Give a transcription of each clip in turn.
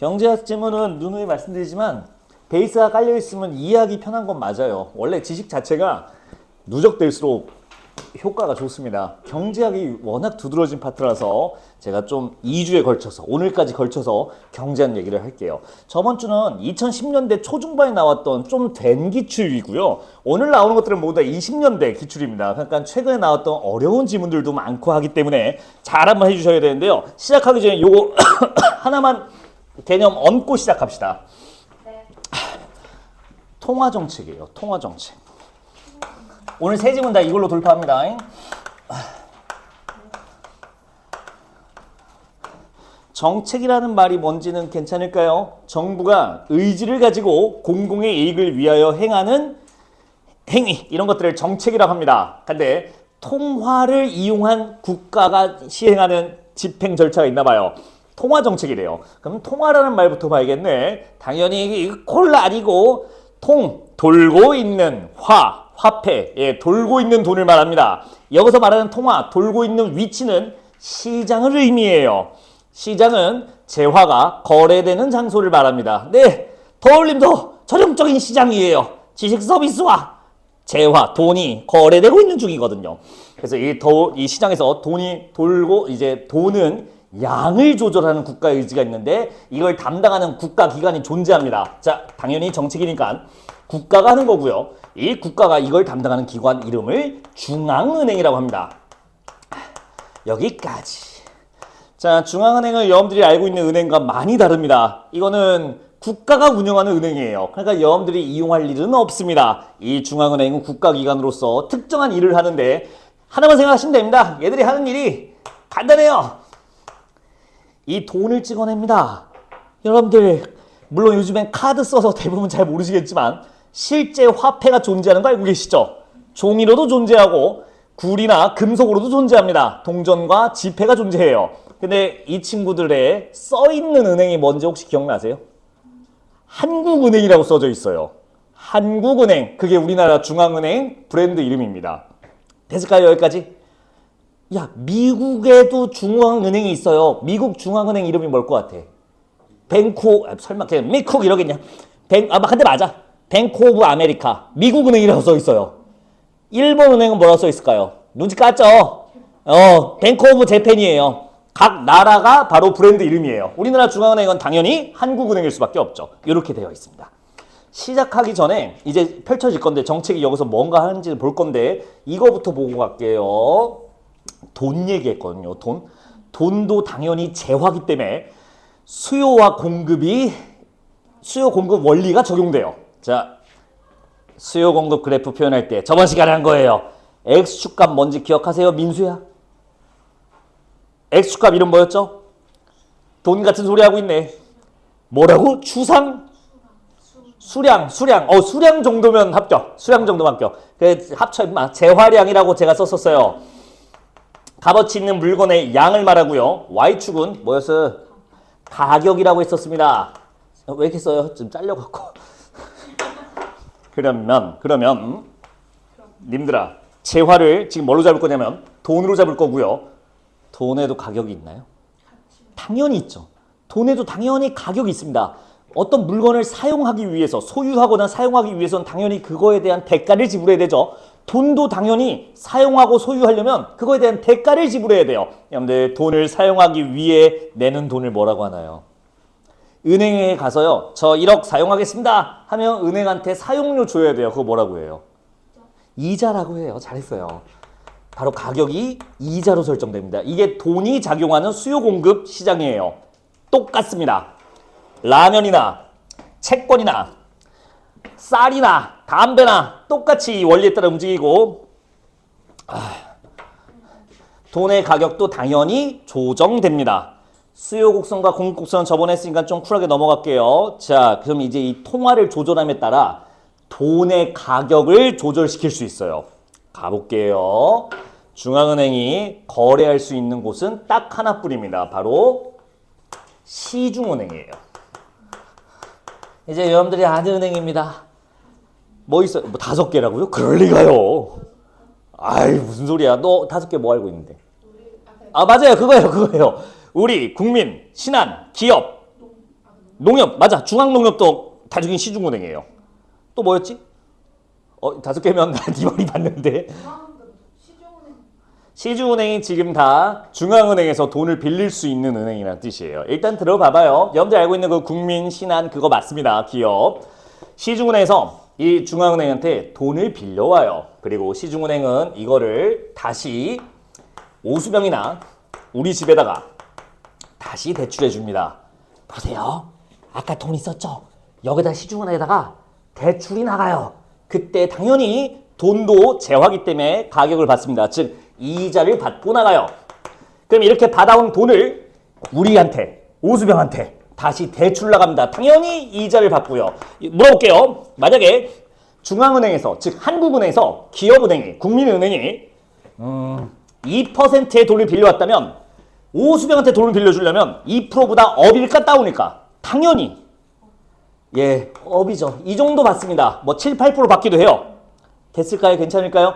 경제학 지문은 누누이 말씀드리지만 베이스가 깔려있으면 이해하기 편한 건 맞아요. 원래 지식 자체가 누적될수록 효과가 좋습니다. 경제학이 워낙 두드러진 파트라서 제가 좀 2주에 걸쳐서 오늘까지 걸쳐서 경제학 얘기를 할게요. 저번 주는 2010년대 초중반에 나왔던 좀 된 기출이고요. 오늘 나오는 것들은 모두 다 20년대 기출입니다. 그러니까 최근에 나왔던 어려운 지문들도 많고 하기 때문에 잘 한번 해주셔야 되는데요. 시작하기 전에 요거 하나만 개념 얹고 시작합시다. 네. 통화정책이에요. 통화정책. 오늘 세 지문 다 이걸로 돌파합니다. 정책이라는 말이 뭔지는 괜찮을까요? 정부가 의지를 가지고 공공의 이익을 위하여 행하는 행위, 이런 것들을 정책이라고 합니다. 근데 통화를 이용한 국가가 시행하는 집행 절차가 있나 봐요. 통화 정책이래요. 그럼 통화라는 말부터 봐야겠네. 당연히 콜라 아니고 돌고 있는 화폐, 예, 돌고 있는 돈을 말합니다. 여기서 말하는 통화, 돌고 있는 위치는 시장을 의미해요. 시장은 재화가 거래되는 장소를 말합니다. 네, 더올림도 전형적인 시장이에요. 지식 서비스와 재화, 돈이 거래되고 있는 중이거든요. 그래서 이 시장에서 돈이 돌고 이제 돈은 양을 조절하는 국가의 의지가 있는데 이걸 담당하는 국가기관이 존재합니다. 자, 당연히 정책이니까 국가가 하는 거고요. 이 국가가 이걸 담당하는 기관 이름을 중앙은행이라고 합니다. 여기까지. 자, 중앙은행은 여러분들이 알고 있는 은행과 많이 다릅니다. 이거는 국가가 운영하는 은행이에요. 그러니까 여러분들이 이용할 일은 없습니다. 이 중앙은행은 국가기관으로서 특정한 일을 하는데 하나만 생각하시면 됩니다. 얘들이 하는 일이 간단해요. 이 돈을 찍어냅니다. 여러분들 물론 요즘엔 카드 써서 대부분 잘 모르시겠지만 실제 화폐가 존재하는 거 알고 계시죠? 종이로도 존재하고 굴이나 금속으로도 존재합니다. 동전과 지폐가 존재해요. 근데 이 친구들의 써있는 은행이 뭔지 혹시 기억나세요? 한국은행이라고 써져 있어요. 한국은행, 그게 우리나라 중앙은행 브랜드 이름입니다. 됐을까요? 여기까지? 야, 미국에도 중앙은행이 있어요. 미국 중앙은행 이름이 뭘 것 같아? 설마 그냥 미쿡 이러겠냐? 근데 맞아. 뱅크 오브 아메리카. 미국 은행이라고 써 있어요. 일본 은행은 뭐라고 써 있을까요? 눈치 깠죠? 뱅크 오브 재팬이에요. 각 나라가 바로 브랜드 이름이에요. 우리나라 중앙은행은 당연히 한국은행일 수밖에 없죠. 이렇게 되어 있습니다. 시작하기 전에 이제 펼쳐질 건데 정책이 여기서 뭔가 하는지 볼 건데 이거부터 보고 갈게요. 돈 얘기했거든요. 돈도 당연히 재화기 때문에 수요 공급 원리가 적용돼요. 자, 수요 공급 그래프 표현할 때 저번 시간에 한 거예요. X축값 뭔지 기억하세요? 민수야? X축값 이름 뭐였죠? 돈 같은 소리 하고 있네. 뭐라고? 수량. 수량 정도면 합격. 수량 정도면 합격. 합쳐 임마. 재화량이라고 제가 썼었어요. 값어치 있는 물건의 양을 말하고요. Y축은 뭐였어요? 가격이라고 했었습니다. 왜 이렇게 써요? 좀 잘려갖고. 그러면 님들아, 재화를 지금 뭘로 잡을 거냐면 돈으로 잡을 거고요. 돈에도 가격이 있나요? 당연히 있죠. 돈에도 당연히 가격이 있습니다. 어떤 물건을 사용하기 위해서, 소유하거나 사용하기 위해서는 당연히 그거에 대한 대가를 지불해야 되죠. 돈도 당연히 사용하고 소유하려면 그거에 대한 대가를 지불해야 돼요. 여러분들 돈을 사용하기 위해 내는 돈을 뭐라고 하나요? 은행에 가서요. 저 1억 사용하겠습니다 하면 은행한테 사용료 줘야 돼요. 그거 뭐라고 해요? 이자라고 해요. 잘했어요. 바로 가격이 이자로 설정됩니다. 이게 돈이 작용하는 수요 공급 시장이에요. 똑같습니다. 라면이나 채권이나 쌀이나 담배나 똑같이 이 원리에 따라 움직이고 돈의 가격도 당연히 조정됩니다. 수요 곡선과 공급 곡선은 저번에 했으니까 좀 쿨하게 넘어갈게요. 자, 그럼 이제 이 통화를 조절함에 따라 돈의 가격을 조절시킬 수 있어요. 가볼게요. 중앙은행이 거래할 수 있는 곳은 딱 하나뿐입니다. 바로 시중은행이에요. 이제 여러분들이 아는 은행입니다. 뭐 있어요? 뭐 5개라고요? 그럴 리가요. 아이, 무슨 소리야. 너 5개 뭐 알고 있는데? 맞아요. 그거예요. 우리, 국민, 신한, 기업, 농협 맞아. 중앙농협도 나중에 시중은행이에요. 또 뭐였지? 5개면 네 머리 봤는데. 시중은행이 지금 다 중앙은행에서 돈을 빌릴 수 있는 은행이라는 뜻이에요. 일단 들어봐봐요. 여러분들 알고 있는 그 국민, 신한 그거 맞습니다. 기업. 시중은행에서 이 중앙은행한테 돈을 빌려와요. 그리고 시중은행은 이거를 다시 오수병이나 우리 집에다가 다시 대출해 줍니다. 보세요. 아까 돈 있었죠? 여기다 시중은행에다가 대출이 나가요. 그때 당연히 돈도 재화기 때문에 가격을 받습니다. 즉 이자를 받고 나가요. 그럼 이렇게 받아온 돈을 우리한테, 오수병한테 다시 대출 나갑니다. 당연히 이자를 받고요. 물어볼게요. 만약에 중앙은행에서, 즉 한국은행에서 기업은행이, 국민은행이 2%의 돈을 빌려왔다면 오수병한테 돈을 빌려주려면 2%보다 업일까 다운일까? 당연히 예, 업이죠. 이 정도 받습니다. 뭐 7, 8% 받기도 해요. 됐을까요? 괜찮을까요?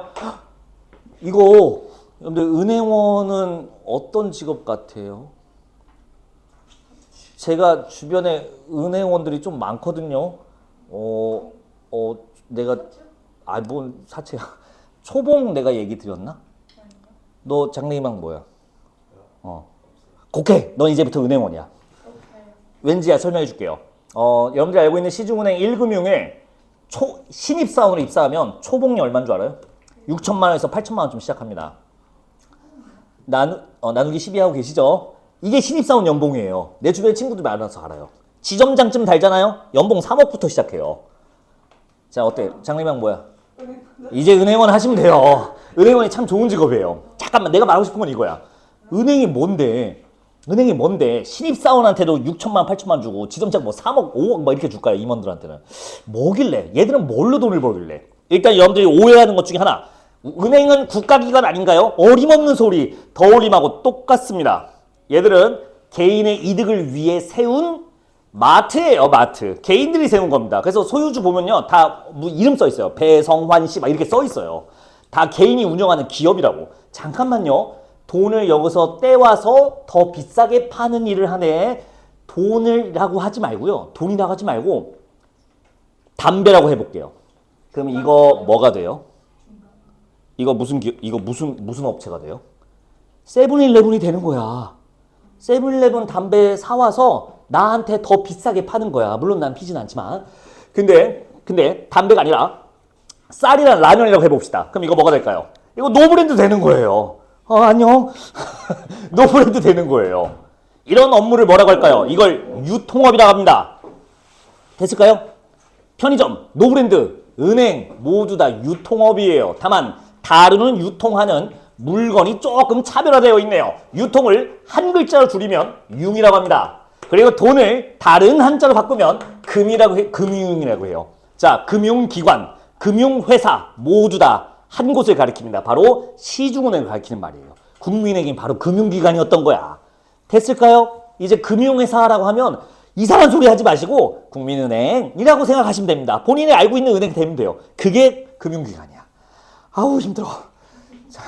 이거 여러분들 은행원은 어떤 직업 같아요? 제가 주변에 은행원들이 좀 많거든요. 내가 뭔 사채야. 초봉 내가 얘기 드렸나? 너 장래희망 뭐야? 오케이. 넌 이제부터 은행원이야. 왠지야 설명해 줄게요. 여러분들 알고 있는 시중은행 1금융에 신입사원으로 입사하면 초봉이 얼마인 줄 알아요? 6천만 원에서 8천만 원쯤 시작합니다. 나누기 12 하고 계시죠? 이게 신입사원 연봉이에요. 내 주변에 친구들 많아서 알아요. 지점장쯤 달잖아요? 연봉 3억부터 시작해요. 자, 어때? 장래희망 뭐야? 이제 은행원 하시면 돼요. 은행원이 참 좋은 직업이에요. 잠깐만, 내가 말하고 싶은 건 이거야. 은행이 뭔데? 신입사원한테도 6천만 원, 8천만 원 주고 지점장 뭐 3억, 5억 뭐 이렇게 줄까요? 임원들한테는. 뭐길래? 얘들은 뭘로 돈을 벌길래? 일단 여러분들이 오해하는 것 중에 하나. 은행은 국가기관 아닌가요? 어림없는 소리. 더 어림하고 똑같습니다. 얘들은 개인의 이득을 위해 세운 마트예요, 마트. 개인들이 세운 겁니다. 그래서 소유주 보면요. 다 뭐 이름 써 있어요. 배성환씨 막 이렇게 써 있어요. 다 개인이 운영하는 기업이라고. 잠깐만요. 돈을 여기서 떼와서 더 비싸게 파는 일을 하네. 돈이라고 하지 말고요. 돈이라고 하지 말고 담배라고 해볼게요. 그럼 이거 뭐가 돼요? 이거 무슨 업체가 돼요? 세븐일레븐이 되는 거야. 세븐일레븐 담배 사와서 나한테 더 비싸게 파는 거야. 물론 난 피진 않지만. 근데 담배가 아니라 쌀이랑 라면이라고 해봅시다. 그럼 이거 뭐가 될까요? 이거 노브랜드 되는 거예요. 안녕. 노브랜드 되는 거예요. 이런 업무를 뭐라고 할까요? 이걸 유통업이라고 합니다. 됐을까요? 편의점, 노브랜드, 은행 모두 다 유통업이에요. 다만 다루는 유통하는 물건이 조금 차별화되어 있네요. 유통을 한 글자로 줄이면 융이라고 합니다. 그리고 돈을 다른 한자로 바꾸면 금융이라고 해요. 자, 금융기관, 금융회사 모두 다 한 곳을 가리킵니다. 바로 시중은행을 가리키는 말이에요. 국민은행이 바로 금융기관이었던 거야. 됐을까요? 이제 금융회사라고 하면 이상한 소리 하지 마시고 국민은행이라고 생각하시면 됩니다. 본인이 알고 있는 은행 되면 돼요. 그게 금융기관이야. 아우 힘들어. 자,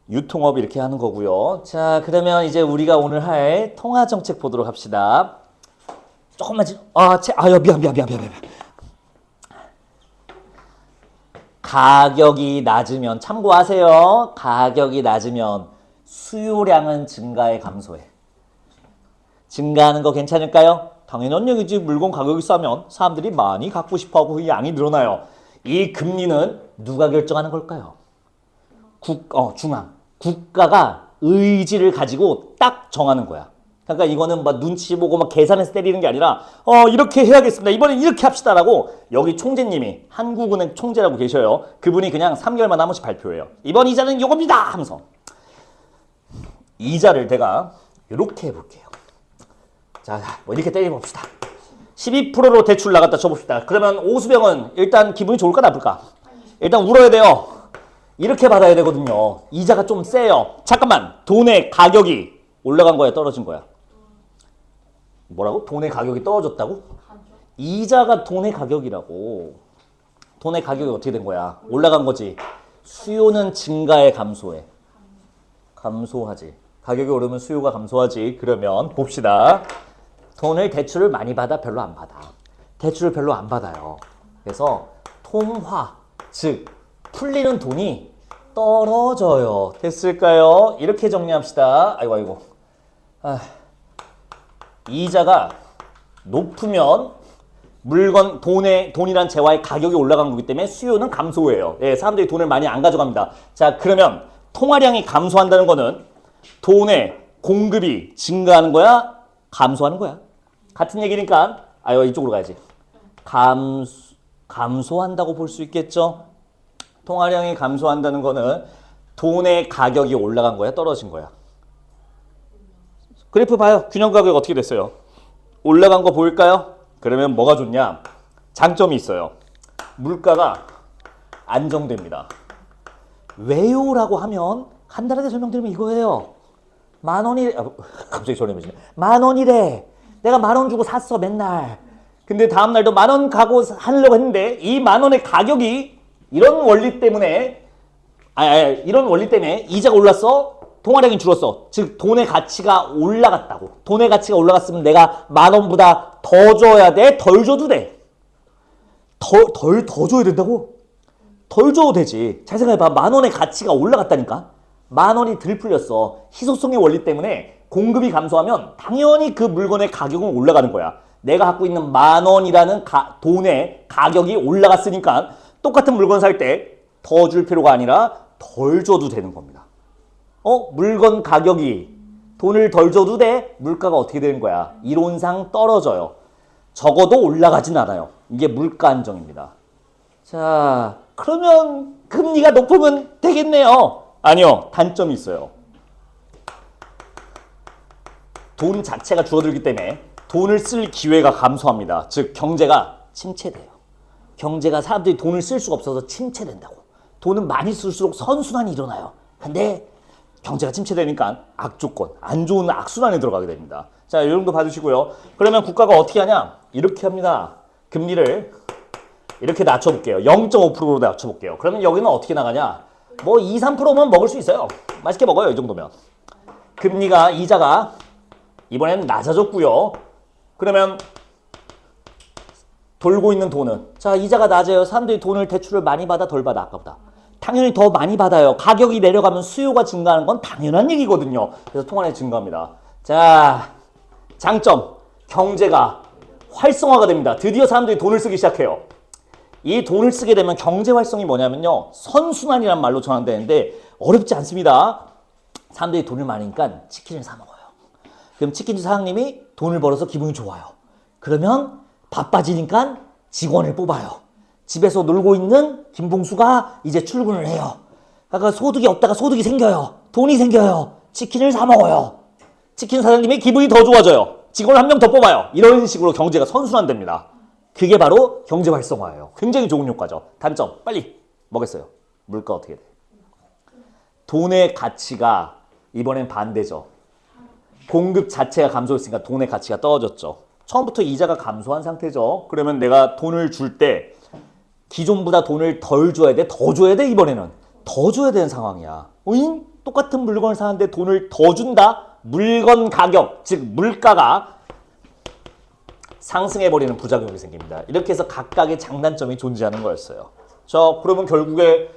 유통업 이렇게 하는 거고요. 자, 그러면 이제 우리가 오늘 할 통화정책 보도록 합시다. 조금만 미안. 가격이 낮으면 참고하세요. 가격이 낮으면 수요량은 감소해. 증가하는 거 괜찮을까요? 당연한 얘기지. 물건 가격이 싸면 사람들이 많이 갖고 싶어하고 그 양이 늘어나요. 이 금리는 누가 결정하는 걸까요? 중앙. 국가가 의지를 가지고 딱 정하는 거야. 그러니까 이거는 막 눈치 보고 막 계산해서 때리는 게 아니라 이렇게 해야겠습니다. 이번엔 이렇게 합시다라고 여기 총재님이 한국은행 총재라고 계셔요. 그분이 그냥 3개월마다 한 번씩 발표해요. 이번 이자는 요겁니다 하면서. 이자를 내가 이렇게 해볼게요. 자, 뭐 이렇게 때려봅시다. 12%로 대출 나갔다 쳐봅시다. 그러면 오수병은 일단 기분이 좋을까 나쁠까? 일단 울어야 돼요. 이렇게 받아야 되거든요. 이자가 좀 세요. 잠깐만. 돈의 가격이 올라간 거야 떨어진 거야? 뭐라고? 돈의 가격이 떨어졌다고? 이자가 돈의 가격이라고. 돈의 가격이 어떻게 된 거야? 올라간 거지. 수요는 증가해 감소해? 감소하지. 가격이 오르면 수요가 감소하지. 그러면 봅시다. 돈을 대출을 많이 받아 별로 안 받아. 대출을 별로 안 받아요. 그래서 통화, 즉 풀리는 돈이 떨어져요. 됐을까요? 이렇게 정리합시다. 아이고. 이자가 높으면 물건, 돈이란 재화의 가격이 올라간 거기 때문에 수요는 감소해요. 예, 사람들이 돈을 많이 안 가져갑니다. 자, 그러면 통화량이 감소한다는 거는 돈의 공급이 증가하는 거야? 감소하는 거야? 같은 얘기니까, 이쪽으로 가야지. 감소한다고 볼 수 있겠죠? 통화량이 감소한다는 거는 돈의 가격이 올라간 거야? 떨어진 거야? 그래프 봐요. 균형 가격 어떻게 됐어요? 올라간 거 보일까요? 그러면 뭐가 좋냐? 장점이 있어요. 물가가 안정됩니다. 왜요? 라고 하면 간단하게 설명드리면 이거예요. 만 원이 갑자기 소리 내시네. 만 원이래. 내가 10,000원 주고 샀어 맨날. 근데 다음 날도 10,000원 가고 하려고 했는데 이 10,000원의 가격이 이런 원리 때문에 이자가 올랐어. 통화량이 줄었어. 즉 돈의 가치가 올라갔다고. 돈의 가치가 올라갔으면 내가 10,000원보다 더 줘야 돼? 덜 줘도 돼? 더 줘야 된다고? 덜 줘도 되지. 잘 생각해봐. 10,000원의 가치가 올라갔다니까. 10,000원이 덜 풀렸어. 희소성의 원리 때문에 공급이 감소하면 당연히 그 물건의 가격은 올라가는 거야. 내가 갖고 있는 10,000원이라는 돈의 가격이 올라갔으니까 똑같은 물건 살 때 더 줄 필요가 아니라 덜 줘도 되는 겁니다. 물건 가격이 돈을 덜 줘도 돼? 물가가 어떻게 되는 거야? 이론상 떨어져요. 적어도 올라가진 않아요. 이게 물가 안정입니다. 자, 그러면 금리가 높으면 되겠네요. 아니요. 단점이 있어요. 돈 자체가 줄어들기 때문에 돈을 쓸 기회가 감소합니다. 즉 경제가 침체돼요. 경제가 사람들이 돈을 쓸 수가 없어서 침체된다고. 돈은 많이 쓸수록 선순환이 일어나요. 근데 경제가 침체되니까 악조건, 안 좋은 악순환에 들어가게 됩니다. 자, 이 정도 봐주시고요. 그러면 국가가 어떻게 하냐? 이렇게 합니다. 금리를 이렇게 낮춰볼게요. 0.5%로 낮춰볼게요. 그러면 여기는 어떻게 나가냐? 뭐 2, 3%면 먹을 수 있어요. 맛있게 먹어요. 이 정도면. 이자가 이번에는 낮아졌고요. 그러면 돌고 있는 돈은 자, 이자가 낮아요. 사람들이 돈을 대출을 많이 받아 덜 받아 아까보다? 당연히 더 많이 받아요. 가격이 내려가면 수요가 증가하는 건 당연한 얘기거든요. 그래서 통화량이 증가합니다. 자, 장점. 경제가 활성화가 됩니다. 드디어 사람들이 돈을 쓰기 시작해요. 이 돈을 쓰게 되면 경제 활성이 뭐냐면요. 선순환이란 말로 전환되는데 어렵지 않습니다. 사람들이 돈을 많으니까 치킨을 사 먹어요. 그럼 치킨집 사장님이 돈을 벌어서 기분이 좋아요. 그러면 바빠지니까 직원을 뽑아요. 집에서 놀고 있는 김봉수가 이제 출근을 해요. 그러니까 소득이 없다가 소득이 생겨요. 돈이 생겨요. 치킨을 사 먹어요. 치킨 사장님이 기분이 더 좋아져요. 직원을 한 명 더 뽑아요. 이런 식으로 경제가 선순환됩니다. 그게 바로 경제 활성화예요. 굉장히 좋은 효과죠. 단점, 빨리 뭐겠어요? 물가 어떻게 돼? 돈의 가치가 이번엔 반대죠. 공급 자체가 감소했으니까 돈의 가치가 떨어졌죠. 처음부터 이자가 감소한 상태죠. 그러면 내가 돈을 줄 때 기존보다 돈을 덜 줘야 돼? 더 줘야 돼? 이번에는 더 줘야 되는 상황이야. 오잉? 똑같은 물건을 사는데 돈을 더 준다? 물건 가격, 즉 물가가 상승해버리는 부작용이 생깁니다. 이렇게 해서 각각의 장단점이 존재하는 거였어요. 그러면 결국에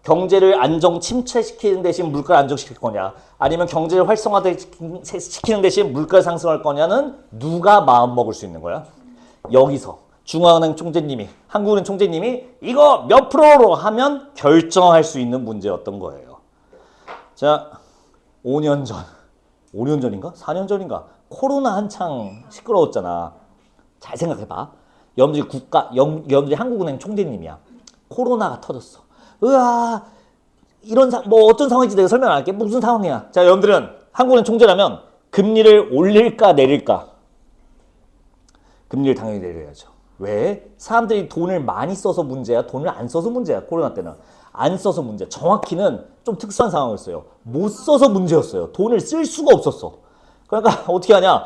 경제를 침체시키는 대신 물가를 안정시킬 거냐, 아니면 경제를 활성화시키는 대신 물가를 상승할 거냐는 누가 마음 먹을 수 있는 거야? 여기서 중앙은행 총재님이, 한국은행 총재님이 이거 몇 프로로 하면 결정할 수 있는 문제였던 거예요. 자, 5년 전인가? 4년 전인가? 코로나 한창 시끄러웠잖아. 잘 생각해봐. 여러분들이 한국은행 총재님이야. 코로나가 터졌어. 으아, 어떤 상황인지 내가 설명 안 할게. 무슨 상황이야? 자, 여러분들은 한국은행 총재라면 금리를 올릴까 내릴까? 금리를 당연히 내려야죠. 왜? 사람들이 돈을 많이 써서 문제야? 돈을 안 써서 문제야? 코로나 때는. 안 써서 문제. 정확히는 좀 특수한 상황이었어요. 못 써서 문제였어요. 돈을 쓸 수가 없었어. 그러니까 어떻게 하냐?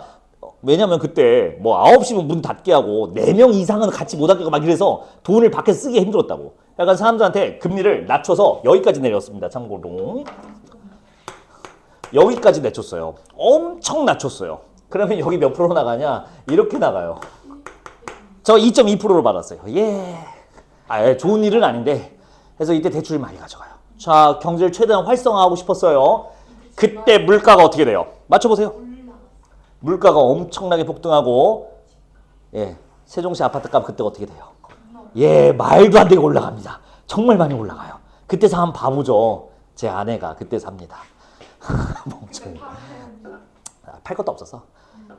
왜냐면 그때 9시면 문 닫게 하고 4명 이상은 같이 못 닫게 막 이래서 돈을 밖에서 쓰기 힘들었다고. 약간 사람들한테 금리를 낮춰서 여기까지 내렸습니다. 참고로. 여기까지 낮췄어요. 엄청 낮췄어요. 그러면 여기 몇 프로 나가냐? 이렇게 나가요. 저 2.2%로 받았어요. 예. 좋은 일은 아닌데. 그래서 이때 대출을 많이 가져가요. 자, 경제를 최대한 활성화하고 싶었어요. 그때 물가가 어떻게 돼요? 맞춰보세요. 물가가 엄청나게 폭등하고, 예, 세종시 아파트값 그때 어떻게 돼요? 예, 말도 안 되게 올라갑니다. 정말 많이 올라가요. 그때 사면 바보죠. 제 아내가 그때 삽니다. 멍청이. 팔 것도 없어서.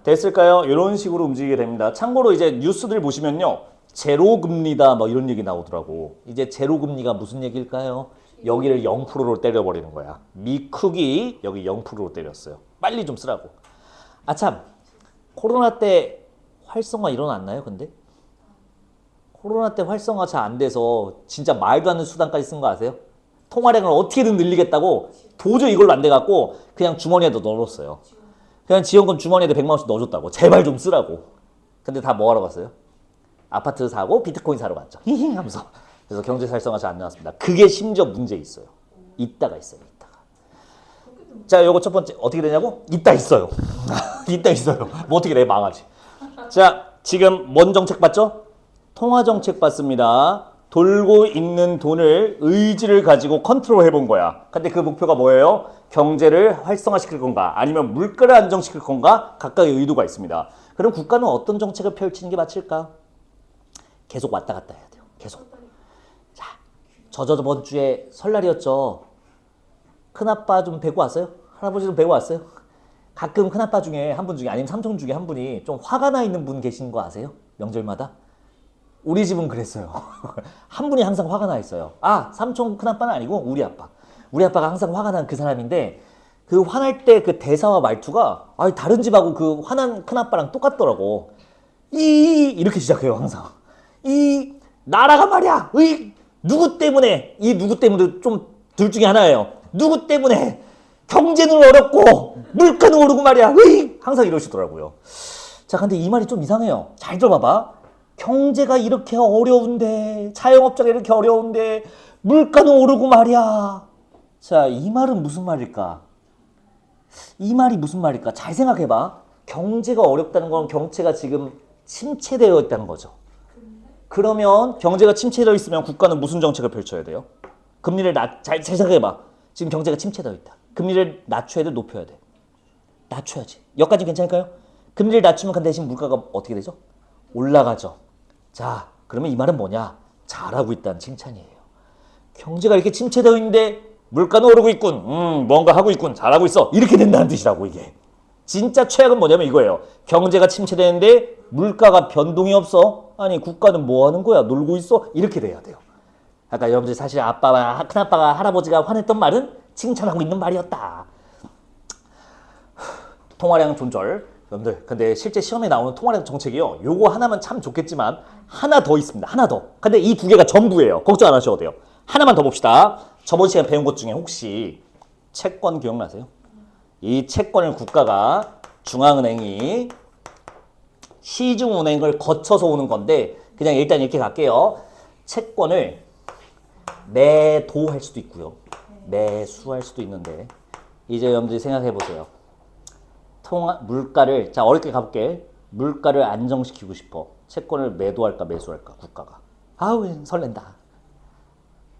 됐을까요? 이런 식으로 움직이게 됩니다. 참고로 이제 뉴스들 보시면요. 제로금리다 뭐 이런 얘기 나오더라고. 이제 제로금리가 무슨 얘기일까요? 여기를 0%로 때려버리는 거야. 미국이 여기 0%로 때렸어요. 빨리 좀 쓰라고. 참. 코로나 때 활성화 일어났나요, 근데? 코로나 때 활성화 잘 안 돼서 진짜 말도 안 되는 수단까지 쓴 거 아세요? 통화량을 어떻게든 늘리겠다고 도저히 이걸로 안 돼갖고 그냥 주머니에도 넣어줬어요. 그냥 지원금 주머니에 100만 원씩 넣어줬다고. 제발 좀 쓰라고. 근데 다 뭐하러 갔어요? 아파트 사고 비트코인 사러 갔죠. 히히 하면서. 그래서 경제 활성화 잘 안 나왔습니다. 그게 심지어 문제 있어요. 있다가 있어요. 있다가. 자, 요거 첫 번째 어떻게 되냐고? 있다 있어요. 있다 있어요. 뭐 어떻게 돼? 망하지. 자, 지금 뭔 정책 봤죠? 통화 정책 봤습니다. 돌고 있는 돈을 의지를 가지고 컨트롤 해본 거야. 근데 그 목표가 뭐예요? 경제를 활성화시킬 건가? 아니면 물가를 안정시킬 건가? 각각의 의도가 있습니다. 그럼 국가는 어떤 정책을 펼치는 게 맞을까? 계속 왔다 갔다 해야 돼요. 계속. 자, 저번 주에 설날이었죠. 큰아빠 좀 뵈고 왔어요? 할아버지 좀 뵈고 왔어요? 가끔 큰아빠 중에 한 분 중에 아니면 삼촌 중에 한 분이 좀 화가 나 있는 분 계신 거 아세요? 명절마다? 우리 집은 그랬어요. 한 분이 항상 화가 나 있어요. 삼촌 큰아빠는 아니고 우리 아빠. 우리 아빠가 항상 화가 난 그 사람인데 그 화날 때 그 대사와 말투가 다른 집하고 그 화난 큰아빠랑 똑같더라고. 이렇게 시작해요 항상. 나라가 말이야. 누구 때문에 누구 때문에 좀 둘 중에 하나예요. 누구 때문에 경제는 어렵고 물가는 오르고 말이야. 항상 이러시더라고요. 자, 근데 이 말이 좀 이상해요. 잘 들어봐봐. 경제가 이렇게 어려운데, 자영업자가 이렇게 어려운데 물가는 오르고 말이야. 자, 이 말은 무슨 말일까? 이 말이 무슨 말일까? 잘 생각해봐. 경제가 어렵다는 건 경제가 지금 침체되어 있다는 거죠. 그러면 경제가 침체되어 있으면 국가는 무슨 정책을 펼쳐야 돼요? 금리를 잘 생각해봐. 지금 경제가 침체되어 있다. 금리를 낮춰야 돼, 높여야 돼? 낮춰야지. 여기까지 괜찮을까요? 금리를 낮추면 그 대신 물가가 어떻게 되죠? 올라가죠. 자, 그러면 이 말은 뭐냐? 잘하고 있다는 칭찬이에요. 경제가 이렇게 침체되어 있는데 물가는 오르고 있군. 뭔가 하고 있군. 잘하고 있어. 이렇게 된다는 뜻이라고 이게. 진짜 최악은 뭐냐면 이거예요. 경제가 침체되는데 물가가 변동이 없어. 아니 국가는 뭐 하는 거야? 놀고 있어? 이렇게 돼야 돼요. 아까 여러분들 사실 아빠와 큰아빠가 할아버지가 화냈던 말은 칭찬하고 있는 말이었다. 통화량 존절. 여러분들 근데 실제 시험에 나오는 통화량 정책이요. 요거 하나만 참 좋겠지만 하나 더 있습니다. 하나 더. 근데 이 두 개가 전부예요. 걱정 안 하셔도 돼요. 하나만 더 봅시다. 저번 시간에 배운 것 중에 혹시 채권 기억나세요? 이 채권을 국가가 중앙은행이 시중은행을 거쳐서 오는 건데 그냥 일단 이렇게 갈게요. 채권을 매도할 수도 있고요. 매수할 수도 있는데 이제 여러분들이 생각해 보세요. 물가를 자 어렵게 가볼게. 물가를 안정시키고 싶어. 채권을 매도할까 매수할까 국가가. 설렌다.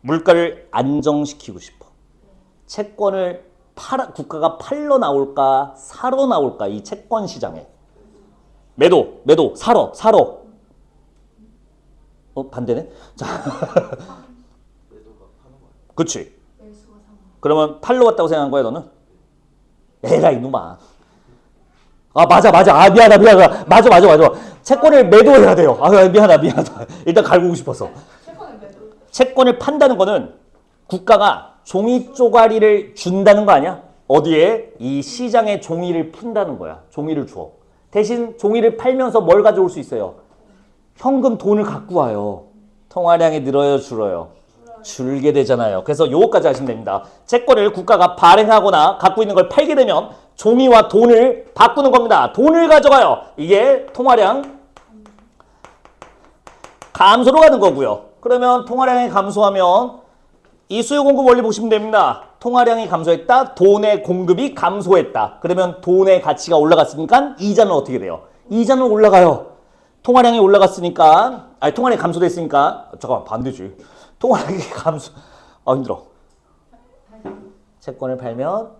물가를 안정시키고 싶어. 채권을 국가가 팔러 나올까 사러 나올까 이 채권 시장에. 매도 사러. 반대네. 자, 그렇지. 그러면 팔러 왔다고 생각한 거야 너는? 에라 이놈아. 맞아. 미안하다. 맞아. 채권을 매도해야 돼요. 미안하다. 일단 갈구고 싶어서. 채권을 판다는 거는 국가가 종이 쪼가리를 준다는 거 아니야? 어디에? 이 시장에 종이를 푼다는 거야. 종이를 줘. 대신 종이를 팔면서 뭘 가져올 수 있어요? 현금 돈을 갖고 와요. 통화량이 늘어요, 줄어요? 줄게 되잖아요. 그래서 요거까지 하시면 됩니다. 채권을 국가가 발행하거나 갖고 있는 걸 팔게 되면 종이와 돈을 바꾸는 겁니다. 돈을 가져가요. 이게 통화량 감소로 가는 거고요. 그러면 통화량이 감소하면 이 수요 공급 원리 보시면 됩니다. 통화량이 감소했다. 돈의 공급이 감소했다. 그러면 돈의 가치가 올라갔으니까 이자는 어떻게 돼요? 이자는 올라가요. 통화량이 올라갔으니까, 아니 통화량이 감소됐으니까, 잠깐만 반대지. 통화량이 감소, 힘들어. 채권을 팔면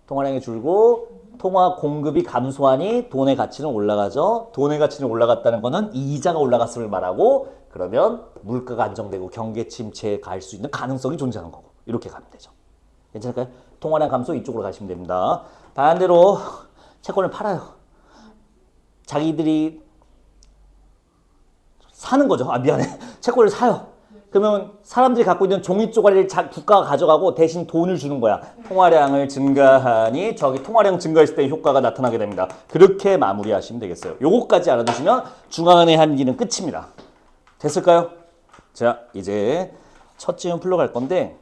통화량이 줄고 통화 공급이 감소하니 돈의 가치는 올라가죠. 돈의 가치는 올라갔다는 거는 이자가 올라갔음을 말하고, 그러면 물가가 안정되고 경기 침체에 갈 수 있는 가능성이 존재하는 거고, 이렇게 가면 되죠. 괜찮을까요? 통화량 감소 이쪽으로 가시면 됩니다. 반대로 채권을 팔아요. 자기들이 사는 거죠. 미안해. 채권을 사요. 그러면 사람들이 갖고 있는 종이 쪼가리를 국가가 가져가고 대신 돈을 주는 거야. 통화량을 증가하니 저기 통화량 증가했을 때 효과가 나타나게 됩니다. 그렇게 마무리하시면 되겠어요. 요거까지 알아두시면 중앙은행 한기는 끝입니다. 됐을까요? 자, 이제 첫 질문 풀러 갈 건데,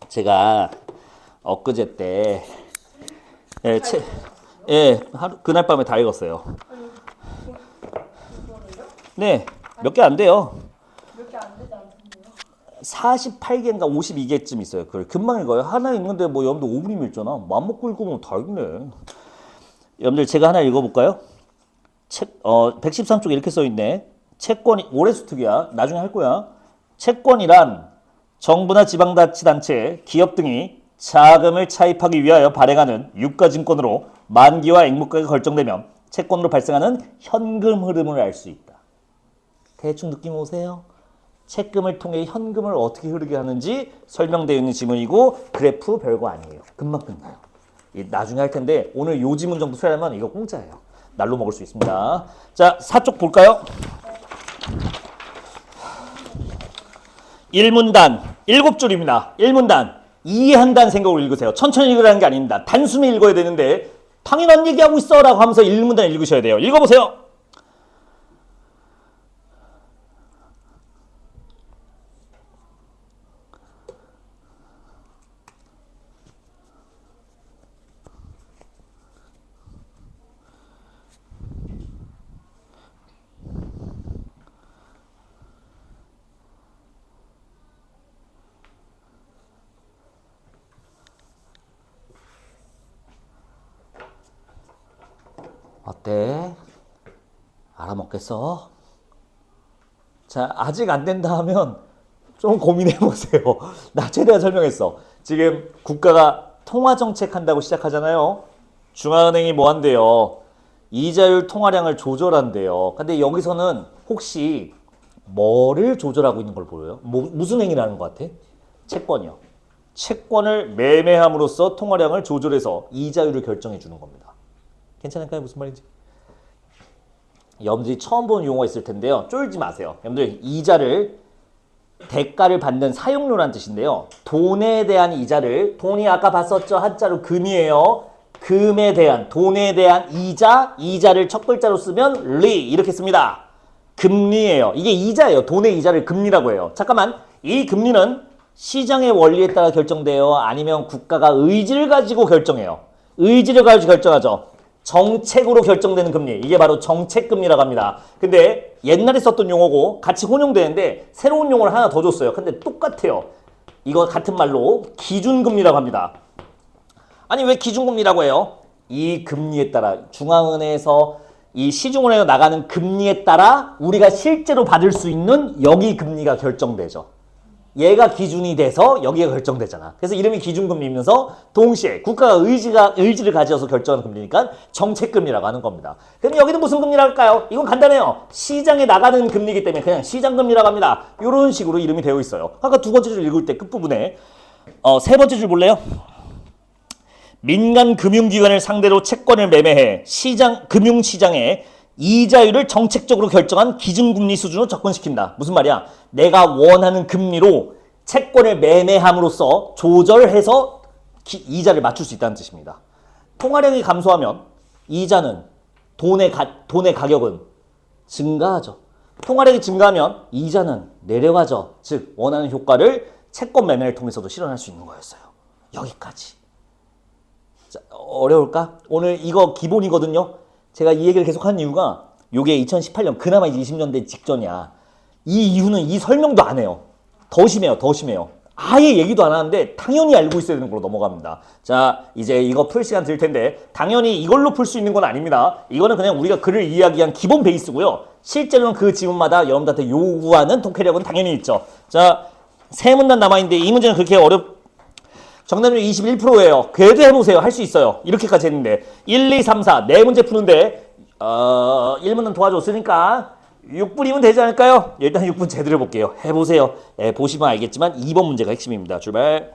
제가 엊그제 때 그날 밤에 다 읽었어요. 네, 몇 개 안 돼요. 몇 개 안 되지 않던데요? 48개인가 52개쯤 있어요. 그걸 금방 읽어요. 하나 읽는데 뭐 여러분들 5분이면 읽잖아. 맘먹고 읽으면 다 읽네. 여러분들 제가 하나 읽어볼까요? 113쪽에 이렇게 써있네. 채권이, 올해수특이야. 나중에 할 거야. 채권이란 정부나 지방자치단체, 기업 등이 자금을 차입하기 위하여 발행하는 유가증권으로 만기와 액무가가 결정되면 채권으로 발생하는 현금 흐름을 알 수 있다. 대충 느낌 오세요? 채금을 통해 현금을 어떻게 흐르게 하는지 설명되어 있는 지문이고, 그래프 별거 아니에요. 금방 끝나요. 나중에 할 텐데 오늘 요 지문 정도 수행하면 이거 공짜예요. 날로 먹을 수 있습니다. 자, 4쪽 볼까요? 1문단 7줄입니다. 1문단 이해한다는 생각으로 읽으세요. 천천히 읽으라는 게 아닙니다. 단순히 읽어야 되는데 당연한 얘기하고 있어 라고 하면서 1문단 읽으셔야 돼요. 읽어보세요. 어때? 알아먹겠어? 자, 아직 안 된다 하면 좀 고민해 보세요. 나 최대한 설명했어. 지금 국가가 통화정책 한다고 시작하잖아요. 중앙은행이 뭐 한대요? 이자율 통화량을 조절한대요. 근데 여기서는 혹시 뭐를 조절하고 있는 걸 보여요? 무슨 행위를 하는 것 같아? 채권이요. 채권을 매매함으로써 통화량을 조절해서 이자율을 결정해 주는 겁니다. 괜찮을까요? 무슨 말인지? 여러분들이 처음 보는 용어가 있을 텐데요. 쫄지 마세요. 여러분들 이자를 대가를 받는 사용료라는 뜻인데요. 돈에 대한 이자를, 돈이 아까 봤었죠? 한자로 금이에요. 금에 대한, 돈에 대한 이자, 이자를 첫 글자로 쓰면 리 이렇게 씁니다. 금리예요. 이게 이자예요. 돈의 이자를 금리라고 해요. 잠깐만, 이 금리는 시장의 원리에 따라 결정돼요? 아니면 국가가 의지를 가지고 결정해요? 의지를 가지고 결정하죠. 정책으로 결정되는 금리, 이게 바로 정책금리라고 합니다. 근데 옛날에 썼던 용어고 같이 혼용되는데 새로운 용어를 하나 더 줬어요. 근데 똑같아요. 이거 같은 말로 기준금리라고 합니다. 아니 왜 기준금리라고 해요? 이 금리에 따라, 중앙은행에서 이 시중은행에 나가는 금리에 따라 우리가 실제로 받을 수 있는 여기 금리가 결정되죠. 얘가 기준이 돼서 여기가 결정되잖아. 그래서 이름이 기준금리이면서 동시에 국가가 의지를 가져서 결정하는 금리니까 정책금리라고 하는 겁니다. 그럼 여기는 무슨 금리라고 할까요? 이건 간단해요. 시장에 나가는 금리이기 때문에 그냥 시장금리라고 합니다. 이런 식으로 이름이 되어 있어요. 아까 두 번째 줄 읽을 때 끝부분에 세 번째 줄 볼래요? 민간 금융기관을 상대로 채권을 매매해 금융시장에 이자율을 정책적으로 결정한 기준금리 수준으로 접근시킨다. 무슨 말이야? 내가 원하는 금리로 채권을 매매함으로써 조절해서 이자를 맞출 수 있다는 뜻입니다. 통화량이 감소하면 이자는 돈의 가격은 증가하죠. 통화량이 증가하면 이자는 내려가죠. 즉 원하는 효과를 채권 매매를 통해서도 실현할 수 있는 거였어요. 여기까지. 자, 어려울까? 오늘 이거 기본이거든요. 제가 이 얘기를 계속 하는 이유가 요게 2018년 그나마 이제 20년대 직전이야. 이 이유는 이 설명도 안 해요. 더 심해요. 아예 얘기도 안 하는데 당연히 알고 있어야 되는 걸로 넘어갑니다. 자, 이제 이거 풀 시간 들 텐데 당연히 이걸로 풀 수 있는 건 아닙니다. 이거는 그냥 우리가 글을 이해하기 위한 기본 베이스고요. 실제로는 그 지문마다 여러분들한테 요구하는 독해력은 당연히 있죠. 자, 세 문단 남아있는데 이 문제는 그렇게 정답률 21%예요. 그래도 해보세요. 할 수 있어요. 이렇게까지 했는데 1, 2, 3, 4 네 문제 푸는데 1문단 도와줬으니까 6분이면 되지 않을까요? 일단 6분 제대로 해볼게요. 해보세요. 보시면 알겠지만 2번 문제가 핵심입니다. 출발.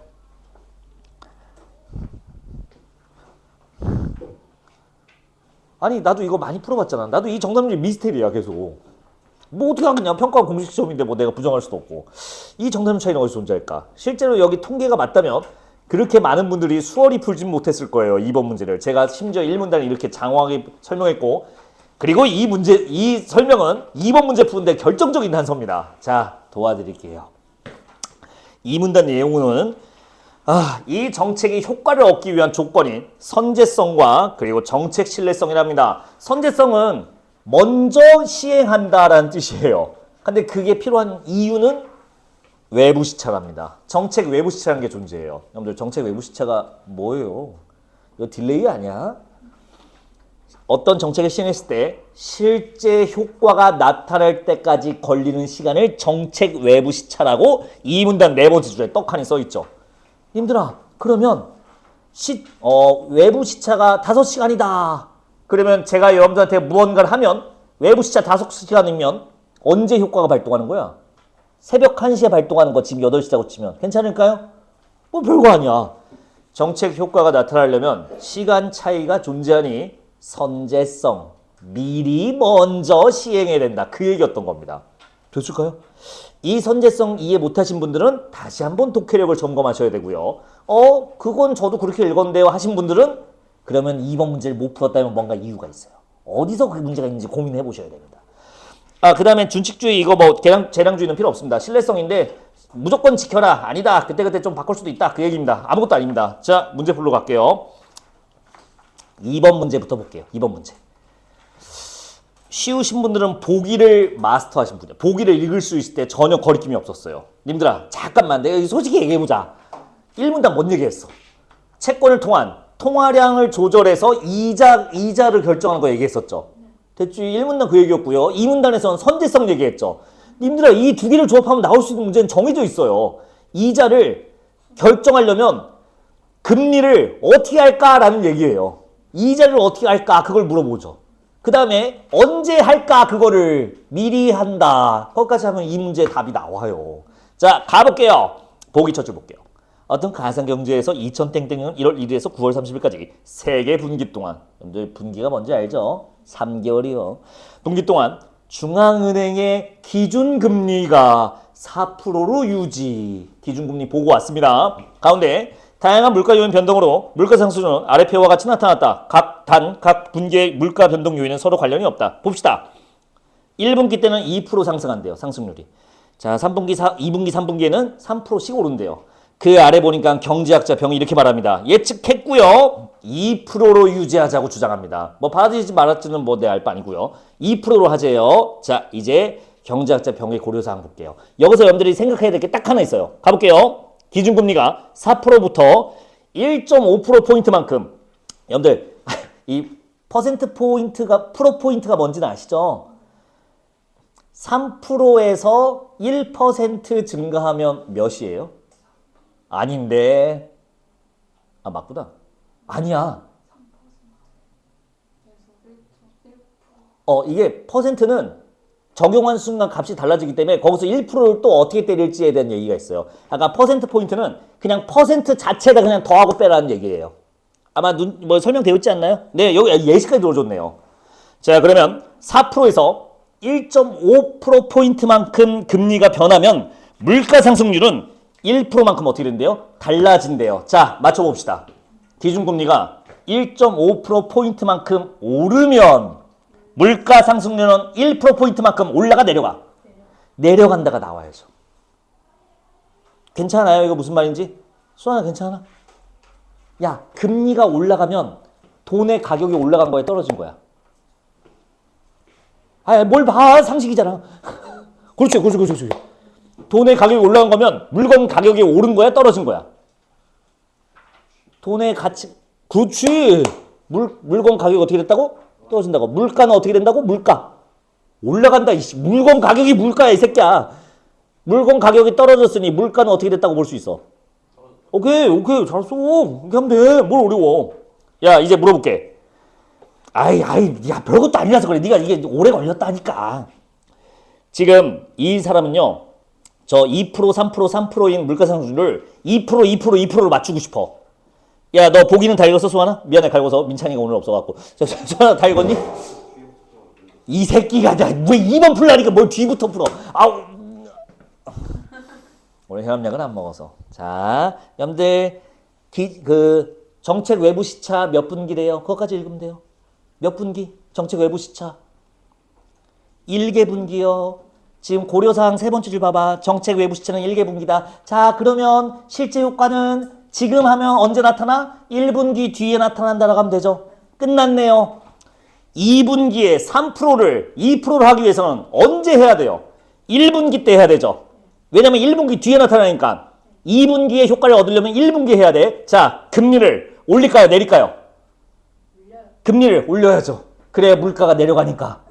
아니 나도 이거 많이 풀어봤잖아. 나도 이 정답률이 미스테리야 계속. 뭐 어떻게 하겠냐. 평가가 공식 시험인데 뭐 내가 부정할 수도 없고. 이 정답률 차이는 어디서 존재할까? 실제로 여기 통계가 맞다면 그렇게 많은 분들이 수월히 풀진 못했을 거예요. 2번 문제를. 제가 심지어 1문단을 이렇게 장황하게 설명했고 그리고 이 설명은 2번 문제 푸는데 결정적인 단서입니다. 자, 도와드릴게요. 2문단 내용은 이 정책의 효과를 얻기 위한 조건인 선제성과 그리고 정책 신뢰성이랍니다. 선제성은 먼저 시행한다라는 뜻이에요. 근데 그게 필요한 이유는 외부 시차랍니다. 정책 외부 시차라는 게 존재해요. 여러분들 정책 외부 시차가 뭐예요? 이거 딜레이 아니야? 어떤 정책을 시행했을 때 실제 효과가 나타날 때까지 걸리는 시간을 정책 외부 시차라고 이 문단 네 번째 줄에 떡하니 써있죠. 님들아, 그러면 외부 시차가 5시간이다. 그러면 제가 여러분들한테 무언가를 하면 외부 시차 5시간이면 언제 효과가 발동하는 거야? 새벽 1시에 발동하는 거 지금 8시라고 치면 괜찮을까요? 뭐 별거 아니야. 정책 효과가 나타나려면 시간 차이가 존재하니 선제성, 미리 먼저 시행해야 된다. 그 얘기였던 겁니다. 됐을까요? 이 선제성 이해 못하신 분들은 다시 한번 독해력을 점검하셔야 되고요. 그건 저도 그렇게 읽었는데요 하신 분들은 그러면 2번 문제를 못 풀었다면 뭔가 이유가 있어요. 어디서 그 문제가 있는지 고민해 보셔야 됩니다. 그 다음에 준칙주의 이거 뭐 재량주의는 필요 없습니다. 신뢰성인데 무조건 지켜라. 아니다. 그때그때 좀 바꿀 수도 있다. 그 얘기입니다. 아무것도 아닙니다. 자, 문제 풀러 갈게요. 2번 문제부터 볼게요. 2번 문제. 쉬우신 분들은 보기를 마스터하신 분이에요. 보기를 읽을 수 있을 때 전혀 거리낌이 없었어요. 님들아, 잠깐만. 내가 솔직히 얘기해보자. 1문단 뭔 얘기했어? 채권을 통한 통화량을 조절해서 이자를 결정하는 거 얘기했었죠. 됐지? 1문단 그 얘기였고요. 2문단에서는 선제성 얘기했죠. 님들아, 이 두 개를 조합하면 나올 수 있는 문제는 정해져 있어요. 이자를 결정하려면 금리를 어떻게 할까라는 얘기예요. 이자를 어떻게 할까 그걸 물어보죠. 그 다음에 언제 할까 그거를 미리 한다. 거기까지 하면 이 문제의 답이 나와요. 자, 가볼게요. 보기 첫 줄 볼게요. 어떤 가상경제에서 2000땡땡년 1월 1일에서 9월 30일까지 세계 분기 동안, 여러분들 분기가 뭔지 알죠? 3개월이요. 분기 동안 중앙은행의 기준금리가 4%로 유지. 기준금리 보고 왔습니다. 가운데 다양한 물가 요인 변동으로 물가 상승률은 아래 표와 같이 나타났다. 각 분기의 물가 변동 요인은 서로 관련이 없다. 봅시다. 1분기 때는 2% 상승한대요. 상승률이. 자, 2분기, 3분기에는 3%씩 오른대요. 그 아래 보니까 경제학자 병이 이렇게 말합니다. 예측했고요. 2%로 유지하자고 주장합니다. 뭐 받아들이지 말았지는 뭐 내 알 바 아니고요. 2%로 하재요. 자, 이제 경제학자 병의 고려사항 볼게요. 여기서 여러분들이 생각해야 될 게 딱 하나 있어요. 가볼게요. 기준금리가 4%부터 1.5%포인트만큼, 여러분들 이 프로포인트가 뭔지는 아시죠? 3%에서 1% 증가하면 몇이에요? 아닌데. 맞구나. 아니야. 이게 퍼센트는 적용한 순간 값이 달라지기 때문에 거기서 1%를 또 어떻게 때릴지에 대한 얘기가 있어요. 아까 퍼센트 포인트는 그냥 퍼센트 자체에다 그냥 더하고 빼라는 얘기예요. 아마 뭐 설명되어 있지 않나요? 네, 여기 예시까지 들어줬네요. 자, 그러면 4%에서 1.5%포인트만큼 금리가 변하면 물가 상승률은 1%만큼 어떻게 된대요? 달라진대요. 자, 맞춰봅시다. 기준금리가 1.5%포인트만큼 오르면 물가 상승률은 1%포인트만큼 올라가 내려가? 내려간다가 나와야죠. 괜찮아요? 이거 무슨 말인지? 수아나 괜찮아? 야, 금리가 올라가면 돈의 가격이 올라간 거에 떨어진 거야. 뭘 봐. 상식이잖아. 그렇죠. 돈의 가격이 올라간 거면 물건 가격이 오른 거야, 떨어진 거야? 돈의 가치, 그렇지. 물건 가격이 어떻게 됐다고? 떨어진다고. 물가는 어떻게 된다고? 물가. 올라간다. 이씨. 물건 가격이 물가야, 이 새끼야. 물건 가격이 떨어졌으니 물가는 어떻게 됐다고 볼 수 있어. 오케이, 잘했어. 이렇게 하면 돼. 뭘 어려워. 야, 이제 물어볼게. 야, 별것도 아니라서 그래. 네가 이게 오래 걸렸다니까. 지금 이 사람은요, 저 2%, 3%, 3%인 물가상승률을 2%, 2%, 2%로 맞추고 싶어. 야, 너 보기는 다 읽었어, 수아나? 미안해, 갈고서. 민찬이가 오늘 없어갖고. 수아나 다 읽었니? 이 새끼가, 왜 2번 풀라니까 뭘 뒤부터 풀어. 아우. 오늘 혈압약을 안 먹어서. 자, 여러분들, 정책 외부 시차 몇 분기래요? 그것까지 읽으면 돼요. 몇 분기? 정책 외부 시차. 1개 분기요. 지금 고려사항 세 번째 줄 봐봐. 정책 외부 시차는 1개 분기다. 자, 그러면 실제 효과는 지금 하면 언제 나타나? 1분기 뒤에 나타난다라고 하면 되죠. 끝났네요. 2분기에 3%를 2%를 하기 위해서는 언제 해야 돼요? 1분기 때 해야 되죠. 왜냐면 1분기 뒤에 나타나니까 2분기의 효과를 얻으려면 1분기 해야 돼. 자, 금리를 올릴까요? 내릴까요? 금리를 올려야죠. 그래야 물가가 내려가니까.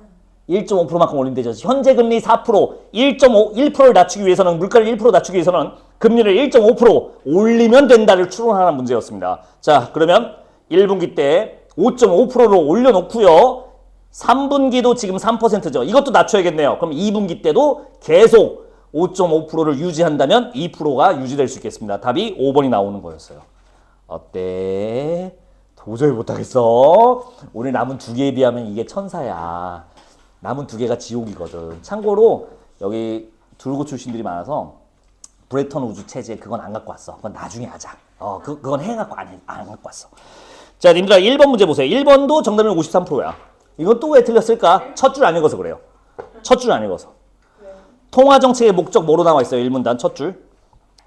1.5%만큼 올리면 되죠. 현재 금리 4%, 1.1%를 낮추기 위해서는, 물가를 1% 낮추기 위해서는 금리를 1.5% 올리면 된다를 추론하는 문제였습니다. 자, 그러면 1분기 때 5.5%로 올려놓고요. 3분기도 지금 3%죠. 이것도 낮춰야겠네요. 그럼 2분기 때도 계속 5.5%를 유지한다면 2%가 유지될 수 있겠습니다. 답이 5번이 나오는 거였어요. 어때? 도저히 못하겠어. 오늘 남은 2개에 비하면 이게 천사야. 남은 2개가 지옥이거든. 참고로 여기 둘고 출신들이 많아서 브레턴 우주 체제 그건 안 갖고 왔어. 그건 나중에 하자. 그건 해갖고 안 갖고 왔어. 자, 님들아 1번 문제 보세요. 1번도 정답은 53%야. 이건 또 왜 틀렸을까? 첫 줄 안 읽어서 그래요. 첫 줄 안 읽어서. 통화정책의 목적 뭐로 나와 있어요? 1문단 첫 줄.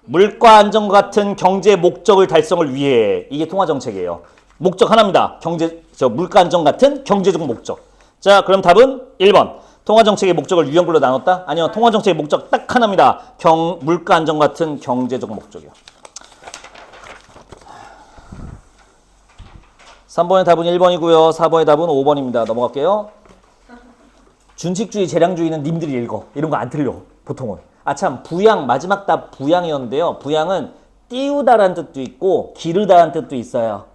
물가 안정과 같은 경제 목적을 달성을 위해. 이게 통화정책이에요. 목적 하나입니다. 물가 안정 같은 경제적 목적. 자, 그럼 답은 1번. 통화정책의 목적을 유형별로 나눴다? 아니요. 통화정책의 목적 딱 하나입니다. 물가 안정 같은 경제적 목적이요. 3번의 답은 1번이고요. 4번의 답은 5번입니다. 넘어갈게요. 준칙주의, 재량주의는 님들이 읽어. 이런 거 안 틀려. 보통은. 참, 부양, 마지막 답 부양이었는데요. 부양은 띄우다라는 뜻도 있고 기르다라는 뜻도 있어요.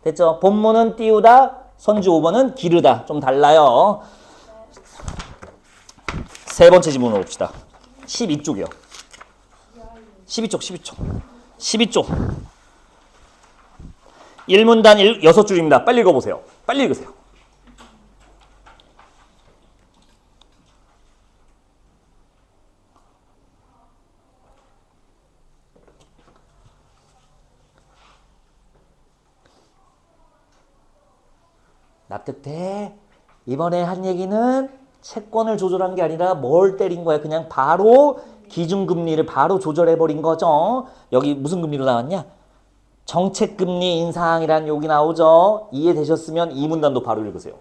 됐죠? 본문은 띄우다, 선주 5번은 기르다. 좀 달라요. 세 번째 지문으로 봅시다. 12쪽이요. 12쪽. 1문단 6줄입니다. 빨리 읽어보세요. 빨리 읽으세요. 납득돼? 이번에 한 얘기는 채권을 조절한 게 아니라 뭘 때린 거야? 그냥 바로 기준금리를 바로 조절해버린 거죠. 여기 무슨 금리로 나왔냐? 정책금리 인상이란 욕이 나오죠. 이해되셨으면 이 문단도 바로 읽으세요.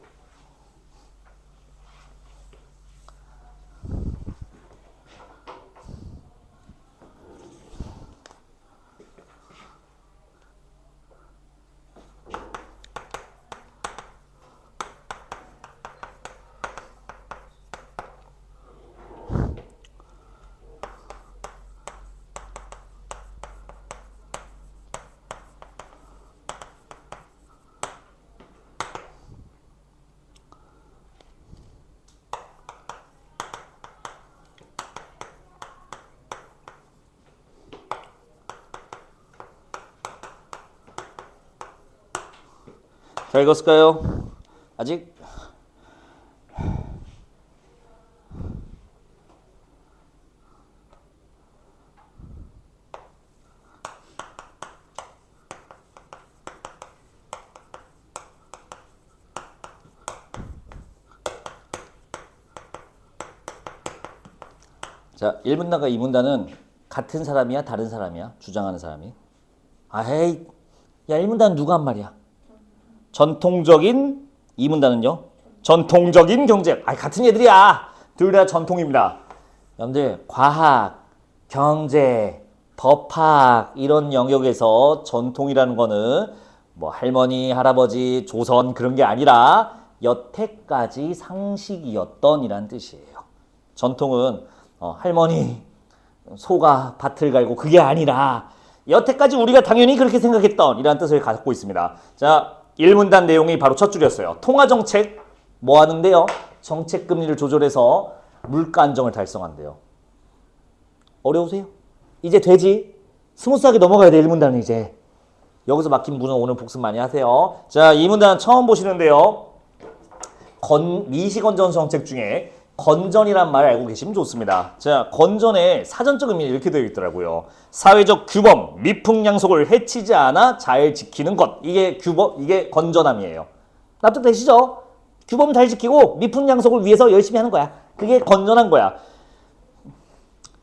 잘 읽었을까요? 아직? 자, 1문단과 2문단은 같은 사람이야? 다른 사람이야? 주장하는 사람이? 에이, 야, 1문단은 누가 한 말이야? 전통적인 2문단은요? 전통적인 경제. 같은 애들이야. 둘 다 전통입니다. 여러분들 과학, 경제, 법학 이런 영역에서 전통이라는 거는 뭐 할머니, 할아버지, 조선 그런 게 아니라 여태까지 상식이었던 이란 뜻이에요. 전통은 할머니, 소가 밭을 갈고 그게 아니라 여태까지 우리가 당연히 그렇게 생각했던 이란 뜻을 갖고 있습니다. 자, 1문단 내용이 바로 첫 줄이었어요. 통화정책 뭐 하는데요? 정책 금리를 조절해서 물가 안정을 달성한대요. 어려우세요? 이제 되지? 스무스하게 넘어가야 돼. 1문단은 이제. 여기서 막힌 분은 오늘 복습 많이 하세요. 자, 2문단 처음 보시는데요. 미시건전 정책 중에 건전이란 말을 알고 계시면 좋습니다. 자, 건전의 사전적 의미는 이렇게 되어 있더라고요. 사회적 규범, 미풍양속을 해치지 않아 잘 지키는 것. 이게 규범, 이게 건전함이에요. 납득되시죠? 규범 잘 지키고 미풍양속을 위해서 열심히 하는 거야. 그게 건전한 거야.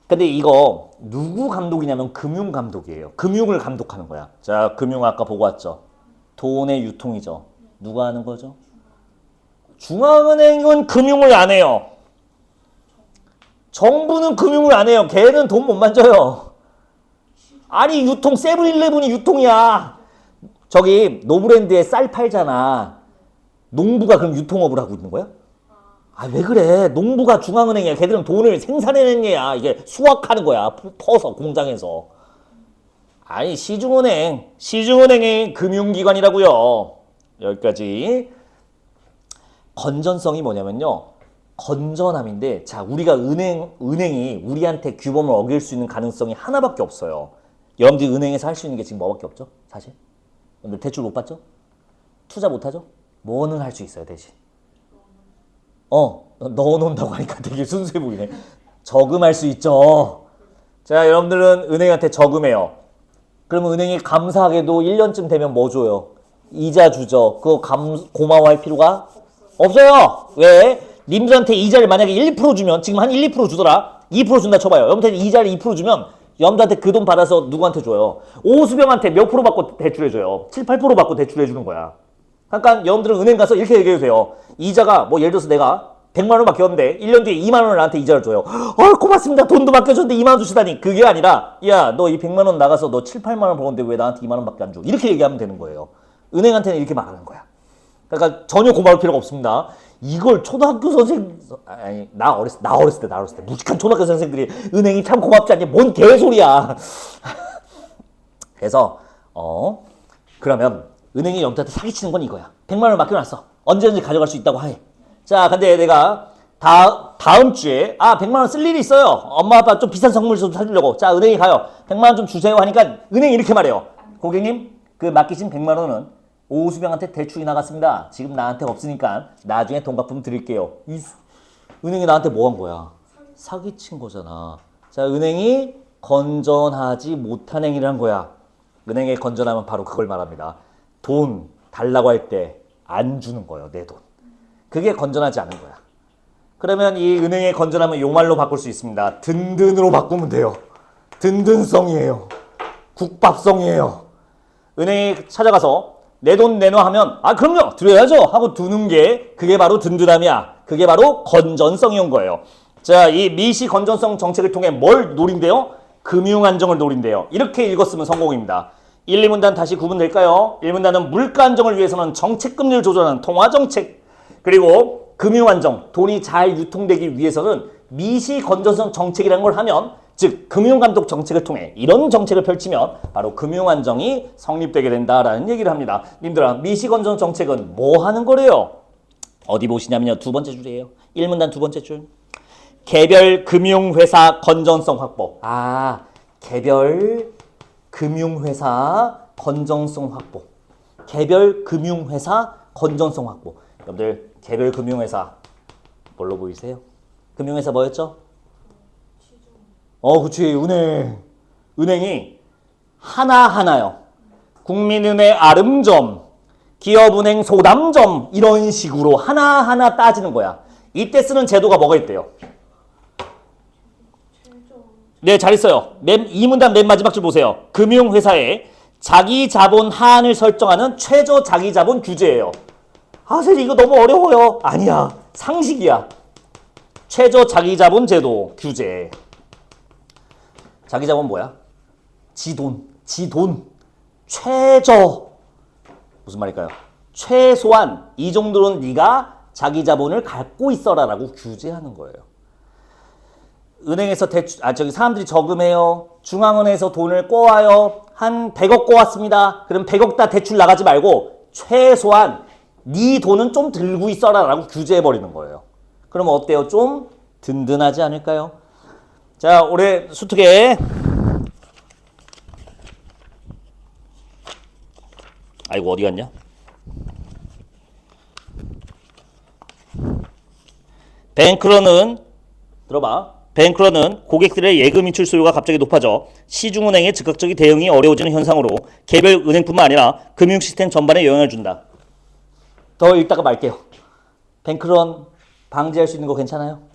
근데 이거 누구 감독이냐면 금융감독이에요. 금융을 감독하는 거야. 자, 금융 아까 보고 왔죠. 돈의 유통이죠. 누가 하는 거죠? 중앙은행은 금융을 안 해요. 정부는 금융을 안 해요. 걔는 돈 못 만져요. 아니 유통, 세븐일레븐이 유통이야. 저기 노브랜드에 쌀 팔잖아. 농부가 그럼 유통업을 하고 있는 거야? 아, 왜 그래? 농부가 중앙은행이야. 걔들은 돈을 생산해낸 애야. 이게 수확하는 거야. 퍼서 공장에서. 아니 시중은행이 금융기관이라고요. 여기까지. 건전성이 뭐냐면요. 건전함인데, 자, 우리가 은행이 우리한테 규범을 어길 수 있는 가능성이 하나밖에 없어요. 여러분들이 은행에서 할 수 있는 게 지금 뭐밖에 없죠? 사실? 여러분들 대출 못 받죠? 투자 못 하죠? 뭐는 할 수 있어요, 대신? 넣어놓는다고 하니까 되게 순수해 보이네. 저금할 수 있죠. 자, 여러분들은 은행한테 저금해요. 그러면 은행이 감사하게도 1년쯤 되면 뭐 줘요? 이자 주죠. 그거 고마워할 필요가 없어요. 왜? 님들한테 이자를 만약에 1% 주면, 지금 한 1, 2% 주더라. 2% 준다 쳐봐요. 여러분한테 이자를 2% 주면 여러분들한테 그 돈 받아서 누구한테 줘요? 오수병한테 몇 프로 받고 대출해줘요? 7, 8% 받고 대출해주는 거야. 그러니까 여러분들은 은행 가서 이렇게 얘기해주세요. 이자가 뭐 예를 들어서 내가 100만 원 맡겼는데 1년 뒤에 2만 원을 나한테 이자를 줘요. 고맙습니다. 돈도 맡겨줬는데 2만 원 주시다니. 그게 아니라, 야, 너 이 100만 원 나가서 너 7, 8만 원 벌었는데 왜 나한테 2만 원밖에 안 줘? 이렇게 얘기하면 되는 거예요. 은행한테는 이렇게 말하는 거야. 그러니까 전혀 고마울 필요가 없습니다. 이걸 초등학교 선생, 아니, 나 어렸을 때 무식한 초등학교 선생들이 은행이 참 고맙지 않니? 뭔 개소리야. 그래서 그러면 은행이 여러분한테 사기치는 건 이거야. 100만 원 맡겨놨어. 언제든지 가져갈 수 있다고 해. 자, 근데 내가 다음 주에 100만 원 쓸 일이 있어요. 엄마 아빠 좀 비싼 선물 좀 사주려고. 자, 은행에 가요. 100만 원 좀 주세요 하니까 은행이 이렇게 말해요. 고객님, 그 맡기신 100만 원은 오수병한테 대출이 나갔습니다. 지금 나한테 없으니까 나중에 돈 갚으면 드릴게요. 은행이 나한테 뭐 한 거야? 사기친 거잖아. 자, 은행이 건전하지 못한 행위를 한 거야. 은행에 건전하면 바로 그걸 말합니다. 돈 달라고 할 때 안 주는 거예요. 내 돈. 그게 건전하지 않은 거야. 그러면 이 은행의 건전함은 요 말로 바꿀 수 있습니다. 든든으로 바꾸면 돼요. 든든성이에요. 국밥성이에요. 은행에 찾아가서 내 돈 내놔 하면 그럼요 드려야죠 하고 두는 게 그게 바로 든든함이야. 그게 바로 건전성이 온 거예요. 자, 이 미시 건전성 정책을 통해 뭘 노린대요? 금융 안정을 노린대요. 이렇게 읽었으면 성공입니다. 1, 2문단 다시 구분될까요? 1문단은 물가 안정을 위해서는 정책 금리를 조절하는 통화 정책, 그리고 금융 안정, 돈이 잘 유통되기 위해서는 미시 건전성 정책이라는 걸 하면, 즉 금융감독 정책을 통해 이런 정책을 펼치면 바로 금융안정이 성립되게 된다라는 얘기를 합니다. 님들아, 미시건전 정책은 뭐 하는 거래요? 어디 보시냐면요. 두 번째 줄이에요. 1문단 두 번째 줄. 개별 금융회사 건전성 확보. 개별 금융회사 건전성 확보. 개별 금융회사 건전성 확보. 여러분들 개별 금융회사 뭘로 보이세요? 금융회사 뭐였죠? 그치. 은행이 하나하나요. 국민은행 아름점, 기업은행 소담점 이런 식으로 하나하나 따지는 거야. 이때 쓰는 제도가 뭐가 있대요? 네, 잘했어요. 2문단 맨 마지막 줄 보세요. 금융회사의 자기자본 하한을 설정하는 최저 자기자본 규제예요. 선생님 이거 너무 어려워요. 아니야. 상식이야. 최저 자기자본 제도 규제. 자기 자본 뭐야? 지돈. 최저. 무슨 말일까요? 최소한 이 정도는 네가 자기 자본을 갖고 있어라라고 규제하는 거예요. 은행에서 사람들이 저금해요. 중앙은행에서 돈을 꿔와요. 한 100억 꿔왔습니다. 그럼 100억 다 대출 나가지 말고 최소한 네 돈은 좀 들고 있어라라고 규제해버리는 거예요. 그러면 어때요? 좀 든든하지 않을까요? 자, 올해 수특에 아이고 어디 갔냐? 뱅크런은 들어봐. 뱅크런은 고객들의 예금 인출 수요가 갑자기 높아져 시중은행의 즉각적인 대응이 어려워지는 현상으로 개별 은행뿐만 아니라 금융 시스템 전반에 영향을 준다. 더 읽다가 말게요. 뱅크런 방지할 수 있는 거 괜찮아요?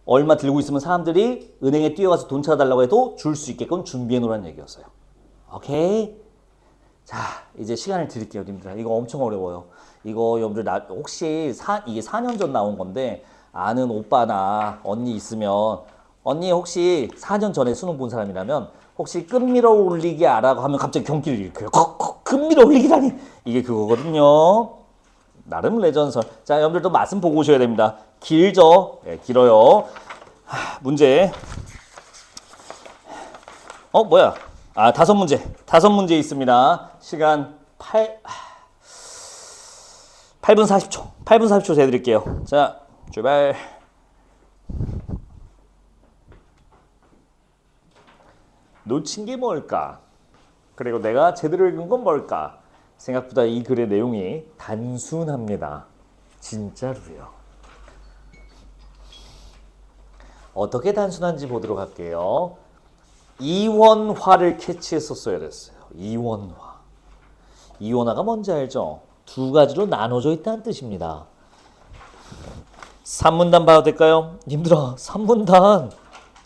얼마 들고 있으면 사람들이 은행에 뛰어가서 돈 찾아달라고 해도 줄 수 있게끔 준비해 놓으라는 얘기였어요. 오케이? 자, 이제 시간을 드릴게요, 님들아. 이거 엄청 어려워요. 이거 여러분들 혹시 이게 4년 전 나온 건데 아는 오빠나 언니 있으면 언니 혹시 4년 전에 수능 본 사람이라면 혹시 끝밀어 올리기 알아고 하면 갑자기 경기를 일으켜요. 끝밀어 올리기라니 이게 그거거든요. 나름 레전설. 자, 여러분들도 말씀 보고 오셔야 됩니다. 길죠? 네, 길어요. 문제. 뭐야? 아, 5문제. 5문제 있습니다. 시간 8분 40초. 8분 40초 재드릴게요. 자, 출발. 놓친 게 뭘까? 그리고 내가 제대로 읽은 건 뭘까? 생각보다 이 글의 내용이 단순합니다. 진짜로요. 어떻게 단순한지 보도록 할게요. 이원화를 캐치했었어야 됐어요. 이원화. 이원화가 뭔지 알죠? 두 가지로 나눠져 있다는 뜻입니다. 3문단 봐도 될까요? 님들아, 3문단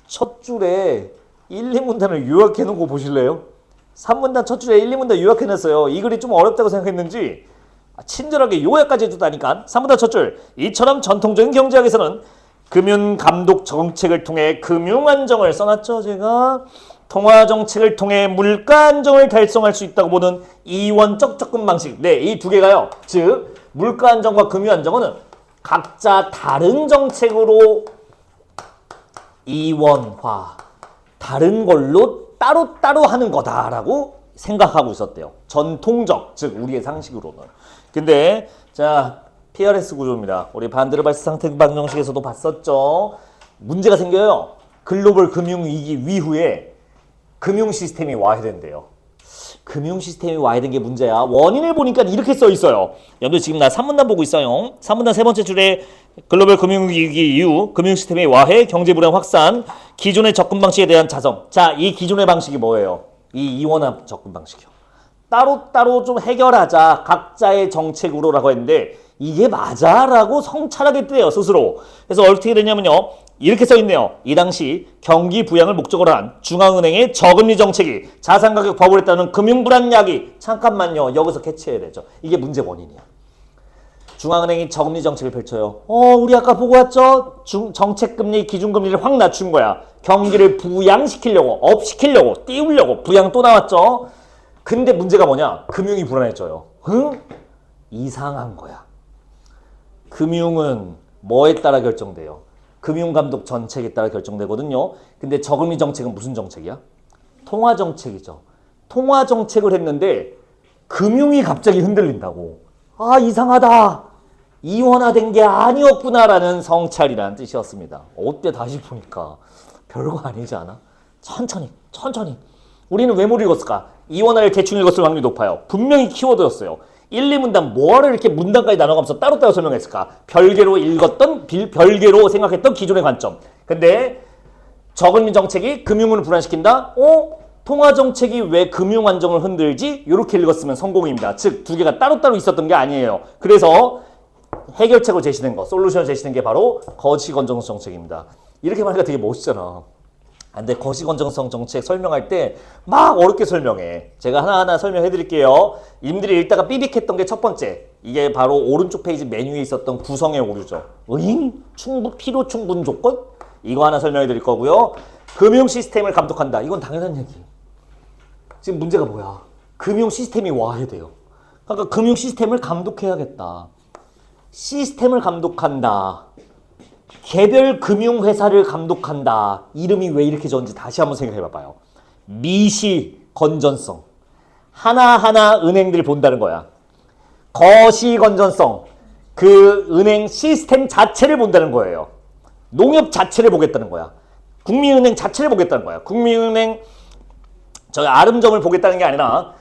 첫 줄에 1, 2문단을 요약해 놓은 거 보실래요? 3문단 첫 줄에 1, 2문단 요약해 놨어요. 이 글이 좀 어렵다고 생각했는지 친절하게 요약까지 해줬다니까. 3문단 첫 줄. 이처럼 전통적인 경제학에서는 금융감독 정책을 통해 금융안정을 써놨죠. 제가 통화정책을 통해 물가안정을 달성할 수 있다고 보는 이원적 접근 방식. 네, 이 두 개가요. 즉 물가안정과 금융안정은 각자 다른 정책으로 이원화, 다른 걸로 따로따로 하는 거다라고 생각하고 있었대요. 전통적, 즉 우리의 상식으로는. 근데 자, PRS 구조입니다. 우리 반드르발스 상태 방정식에서도 봤었죠. 문제가 생겨요. 글로벌 금융위기 이후에 금융 시스템이 와야 된대요. 금융 시스템이 와야 된 게 문제야. 원인을 보니까 이렇게 써 있어요. 여러분들 지금 나 3문단 보고 있어요. 3문단 세 번째 줄에 글로벌 금융위기 이후 금융 시스템의 와해, 경제 불안 확산, 기존의 접근 방식에 대한 자성. 자, 이 기존의 방식이 뭐예요? 이 이원화 접근 방식이요. 따로따로 좀 해결하자. 각자의 정책으로라고 했는데 이게 맞아라고 성찰하겠대요, 스스로. 그래서 어떻게 되냐면요. 이렇게 써있네요. 이 당시 경기 부양을 목적으로 한 중앙은행의 저금리 정책이 자산가격 버블에 따른 금융불안 야기. 잠깐만요. 여기서 캐치해야 되죠. 이게 문제 원인이야. 중앙은행이 저금리 정책을 펼쳐요. 우리 아까 보고 왔죠? 정책금리, 기준금리를 확 낮춘 거야. 경기를 부양시키려고, 업시키려고, 띄우려고. 부양 또 나왔죠? 근데 문제가 뭐냐? 금융이 불안해져요. 응? 이상한 거야. 금융은 뭐에 따라 결정돼요? 금융감독 정책에 따라 결정되거든요. 근데 저금리 정책은 무슨 정책이야? 통화정책이죠. 통화정책을 했는데 금융이 갑자기 흔들린다고. 아, 이상하다. 이원화된 게 아니었구나라는 성찰이라는 뜻이었습니다. 어때 다시 보니까 별거 아니지 않아? 천천히. 우리는 왜 못 읽었을까? 이원화를 대충 읽었을 확률이 높아요. 분명히 키워드였어요. 1, 2문단 뭐를 이렇게 문단까지 나눠가면서 따로따로 설명했을까? 별개로 읽었던, 별개로 생각했던 기존의 관점. 근데 저금리 정책이 금융을 불안시킨다? 통화정책이 왜 금융 안정을 흔들지? 이렇게 읽었으면 성공입니다. 즉, 두 개가 따로따로 있었던 게 아니에요. 그래서 해결책으로 제시된 거, 솔루션 제시된 게 바로 거시건전성 정책입니다. 이렇게 말하니까 되게 멋있잖아. 근데 거시건전성 정책 설명할 때 막 어렵게 설명해. 제가 하나하나 설명해 드릴게요. 님들이 읽다가 삐빅했던 게 첫 번째. 이게 바로 오른쪽 페이지 메뉴에 있었던 구성의 오류죠. 필요 충분 조건? 이거 하나 설명해 드릴 거고요. 금융 시스템을 감독한다. 이건 당연한 얘기. 지금 문제가 뭐야? 금융 시스템이 와야 돼요. 그러니까 금융 시스템을 감독해야겠다. 시스템을 감독한다. 개별 금융회사를 감독한다. 이름이 왜 이렇게 졌는지 다시 한번 생각해 봐봐요. 미시 건전성. 하나하나 은행들 본다는 거야. 거시 건전성. 그 은행 시스템 자체를 본다는 거예요. 농협 자체를 보겠다는 거야. 국민은행 자체를 보겠다는 거야. 국민은행 저희 아름점을 보겠다는 게 아니라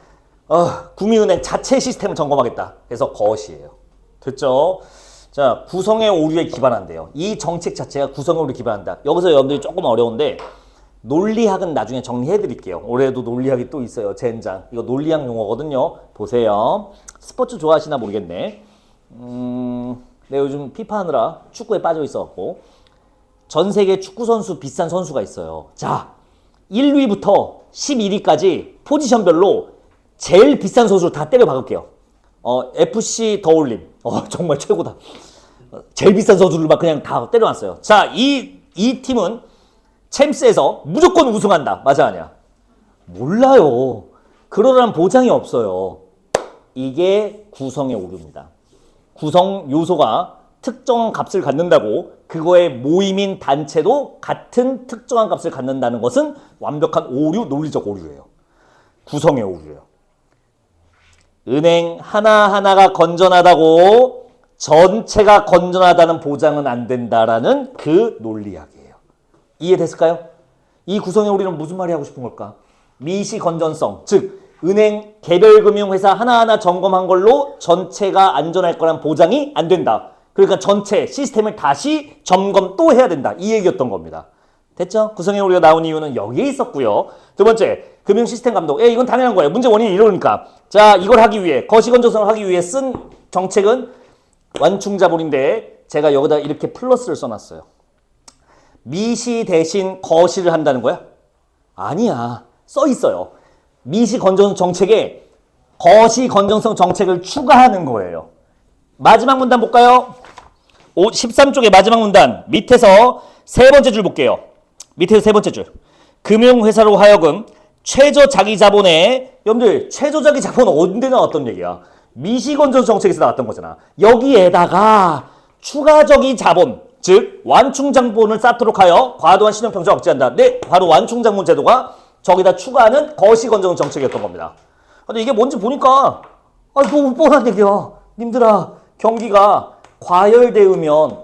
국민은행 자체 시스템을 점검하겠다. 그래서 거시예요. 됐죠? 자, 구성의 오류에 기반한대요. 이 정책 자체가 구성의 오류에 기반한다. 여기서 여러분들이 조금 어려운데 논리학은 나중에 정리해 드릴게요. 올해도 논리학이 또 있어요. 젠장. 이거 논리학 용어거든요. 보세요. 스포츠 좋아하시나 모르겠네. 내가 요즘 피파 하느라 축구에 빠져 있어갖고 전 세계 축구 선수 비싼 선수가 있어요. 자, 1위부터 11위까지 포지션별로 제일 비싼 선수를 다 때려 박을게요. FC 더 올림. 정말 최고다. 제일 비싼 선수를 막 그냥 다 때려놨어요. 자, 이 팀은 챔스에서 무조건 우승한다. 맞아, 아니야? 몰라요. 그러라는 보장이 없어요. 이게 구성의 오류입니다. 구성 요소가 특정한 값을 갖는다고 그거의 모임인 단체도 같은 특정한 값을 갖는다는 것은 완벽한 오류, 논리적 오류예요. 구성의 오류예요. 은행 하나하나가 건전하다고 전체가 건전하다는 보장은 안 된다라는 그 논리학이에요. 이해됐을까요? 이 구성의 오류는 무슨 말이 하고 싶은 걸까? 미시 건전성, 즉 은행 개별 금융회사 하나하나 점검한 걸로 전체가 안전할 거란 보장이 안 된다. 그러니까 전체 시스템을 다시 점검 또 해야 된다. 이 얘기였던 겁니다. 됐죠? 구성의 오류가 나온 이유는 여기에 있었고요. 두 번째, 금융 시스템 감독. 이건 당연한 거예요. 문제 원인이 이러니까. 자, 이걸 하기 위해, 거시건조성을 하기 위해 쓴 정책은 완충자본인데 제가 여기다 이렇게 플러스를 써놨어요. 미시 대신 거시를 한다는 거야? 아니야. 써 있어요. 미시 건전성 정책에 거시 건전성 정책을 추가하는 거예요. 마지막 문단 볼까요? 13쪽의 마지막 문단 밑에서 세 번째 줄 볼게요. 밑에서 세 번째 줄. 금융회사로 하여금 최저자기자본에 여러분들 최저자기자본은 언제 나왔던 얘기야? 미시건전 정책에서 나왔던 거잖아. 여기에다가 추가적인 자본, 즉 완충자본을 쌓도록 하여 과도한 신용평가 억제한다. 네, 바로 완충자본 제도가 저기다 추가하는 거시건전 정책이었던 겁니다. 근데 이게 뭔지 보니까 너무 뻔한 얘기야. 님들아, 경기가 과열되면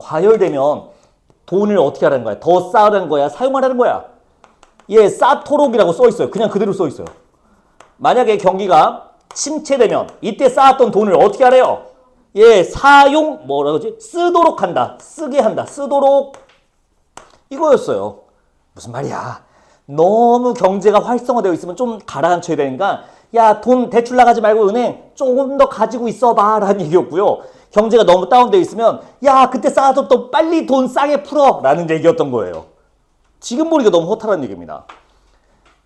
돈을 어떻게 하라는 거야? 더 쌓으라는 거야? 사용하라는 거야? 쌓도록이라고 써 있어요. 그냥 그대로 써 있어요. 만약에 경기가 침체되면 이때 쌓았던 돈을 어떻게 하래요? 사용 뭐라고 하지? 쓰도록 한다. 쓰게 한다. 쓰도록 이거였어요. 무슨 말이야? 너무 경제가 활성화되어 있으면 좀 가라앉혀야 되니까 야, 돈 대출 나가지 말고 은행 조금 더 가지고 있어봐 라는 얘기였고요. 경제가 너무 다운되어 있으면 야, 그때 쌓아뒀던 빨리 돈 싸게 풀어 라는 얘기였던 거예요. 지금 보니까 너무 허탈한 얘기입니다.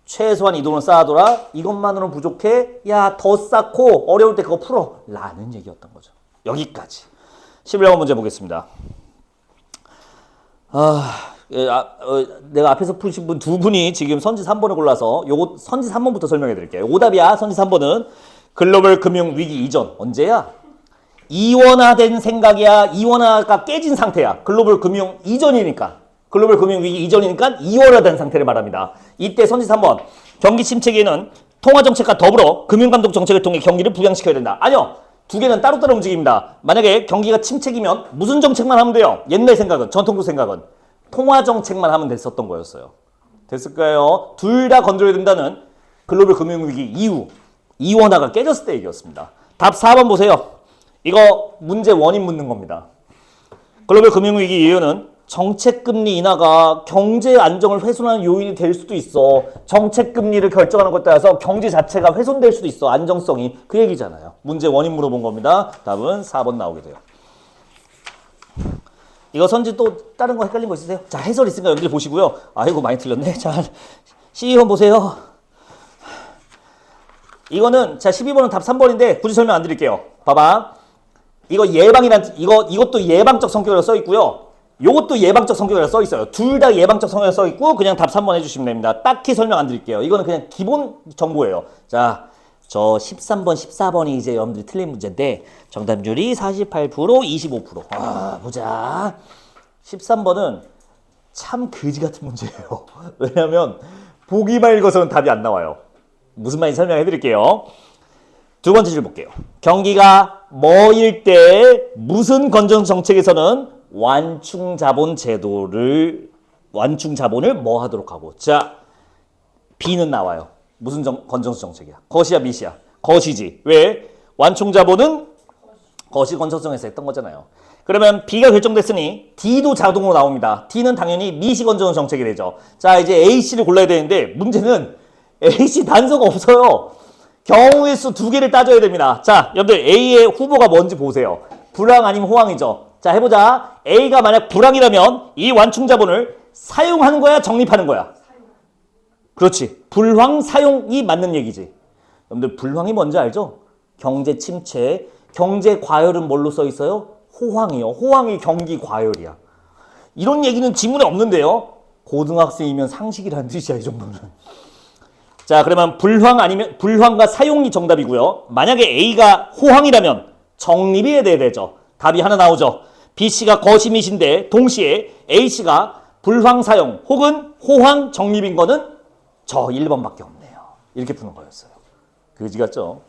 최소한 이 돈을 쌓아둬라. 이것만으로는 부족해. 야, 더 쌓고 어려울 때 그거 풀어 라는 얘기였던 거죠. 여기까지. 11번 문제 보겠습니다. 내가 앞에서 푸신 분 두 분이 지금 선지 3번을 골라서 요거 선지 3번부터 설명해 드릴게요. 오답이야. 선지 3번은 글로벌 금융 위기 이전. 언제야? 이원화된 생각이야. 이원화가 깨진 상태야. 글로벌 금융 이전이니까. 글로벌 금융 위기 이전이니까 이원화된 상태를 말합니다. 이때 선지 3번. 경기 침체기에는 통화정책과 더불어 금융감독 정책을 통해 경기를 부양시켜야 된다. 아니요. 두 개는 따로따로 움직입니다. 만약에 경기가 침체기면 무슨 정책만 하면 돼요? 옛날 생각은, 전통적 생각은 통화정책만 하면 됐었던 거였어요. 됐을까요? 둘 다 건드려야 된다는 글로벌 금융위기 이후 이원화가 깨졌을 때 얘기였습니다. 답 4번 보세요. 이거 문제 원인 묻는 겁니다. 글로벌 금융위기 이유는 정책금리 인하가 경제 안정을 훼손하는 요인이 될 수도 있어. 정책금리를 결정하는 것에 따라서 경제 자체가 훼손될 수도 있어. 안정성이. 그 얘기잖아요. 문제 원인 물어본 겁니다. 답은 4번 나오게 돼요. 이거 선지 또 다른 거 헷갈린 거 있으세요? 자, 해설 있으니까 여러분들 보시고요. 아이고, 많이 틀렸네. 자, 12번 보세요. 이거는 자 12번은 답 3번인데 굳이 설명 안 드릴게요. 봐봐. 이거 예방이란 이것도 예방적 성격으로 써 있고요. 요것도 예방적 성격이라 써 있어요. 둘 다 예방적 성격이 써 있고 그냥 답 3번 해주시면 됩니다. 딱히 설명 안 드릴게요. 이거는 그냥 기본 정보예요. 자, 저 13번, 14번이 이제 여러분들이 틀린 문제인데 정답률이 48%, 25%. 보자. 13번은 참 거지 같은 문제예요. 왜냐하면 보기만 읽어서는 답이 안 나와요. 무슨 말인지 설명해 드릴게요. 두 번째 줄 볼게요. 경기가 뭐일 때 무슨 건전 정책에서는 완충자본 제도를 완충자본을 뭐 하도록 하고. 자, B는 나와요. 무슨 건전성 정책이야? 거시야 미시야? 거시지. 왜? 완충자본은 거시 건전성에서 했던 거잖아요. 그러면 B가 결정됐으니 D도 자동으로 나옵니다. D는 당연히 미시 건전성 정책이 되죠. 자, 이제 A, C를 골라야 되는데 문제는 A, C 단서가 없어요. 경우의 수 두 개를 따져야 됩니다. 자, 여러분들 A의 후보가 뭔지 보세요. 불황 아니면 호황이죠. 자, 해보자. A가 만약 불황이라면 이 완충자본을 사용하는 거야, 적립하는 거야? 그렇지. 불황 사용이 맞는 얘기지. 여러분들 불황이 뭔지 알죠? 경제 침체, 경제 과열은 뭘로 써 있어요? 호황이요. 호황이 경기 과열이야. 이런 얘기는 지문에 없는데요. 고등학생이면 상식이라는 뜻이야, 이 정도는. 자, 그러면 불황 아니면 불황과 사용이 정답이고요. 만약에 A가 호황이라면 적립이 돼야 되죠. 답이 하나 나오죠. B씨가 거시미신데 동시에 A씨가 불황 사용 혹은 호황 적립인 거는 저 1번밖에 없네요. 이렇게 푸는 거였어요. 그지 같죠?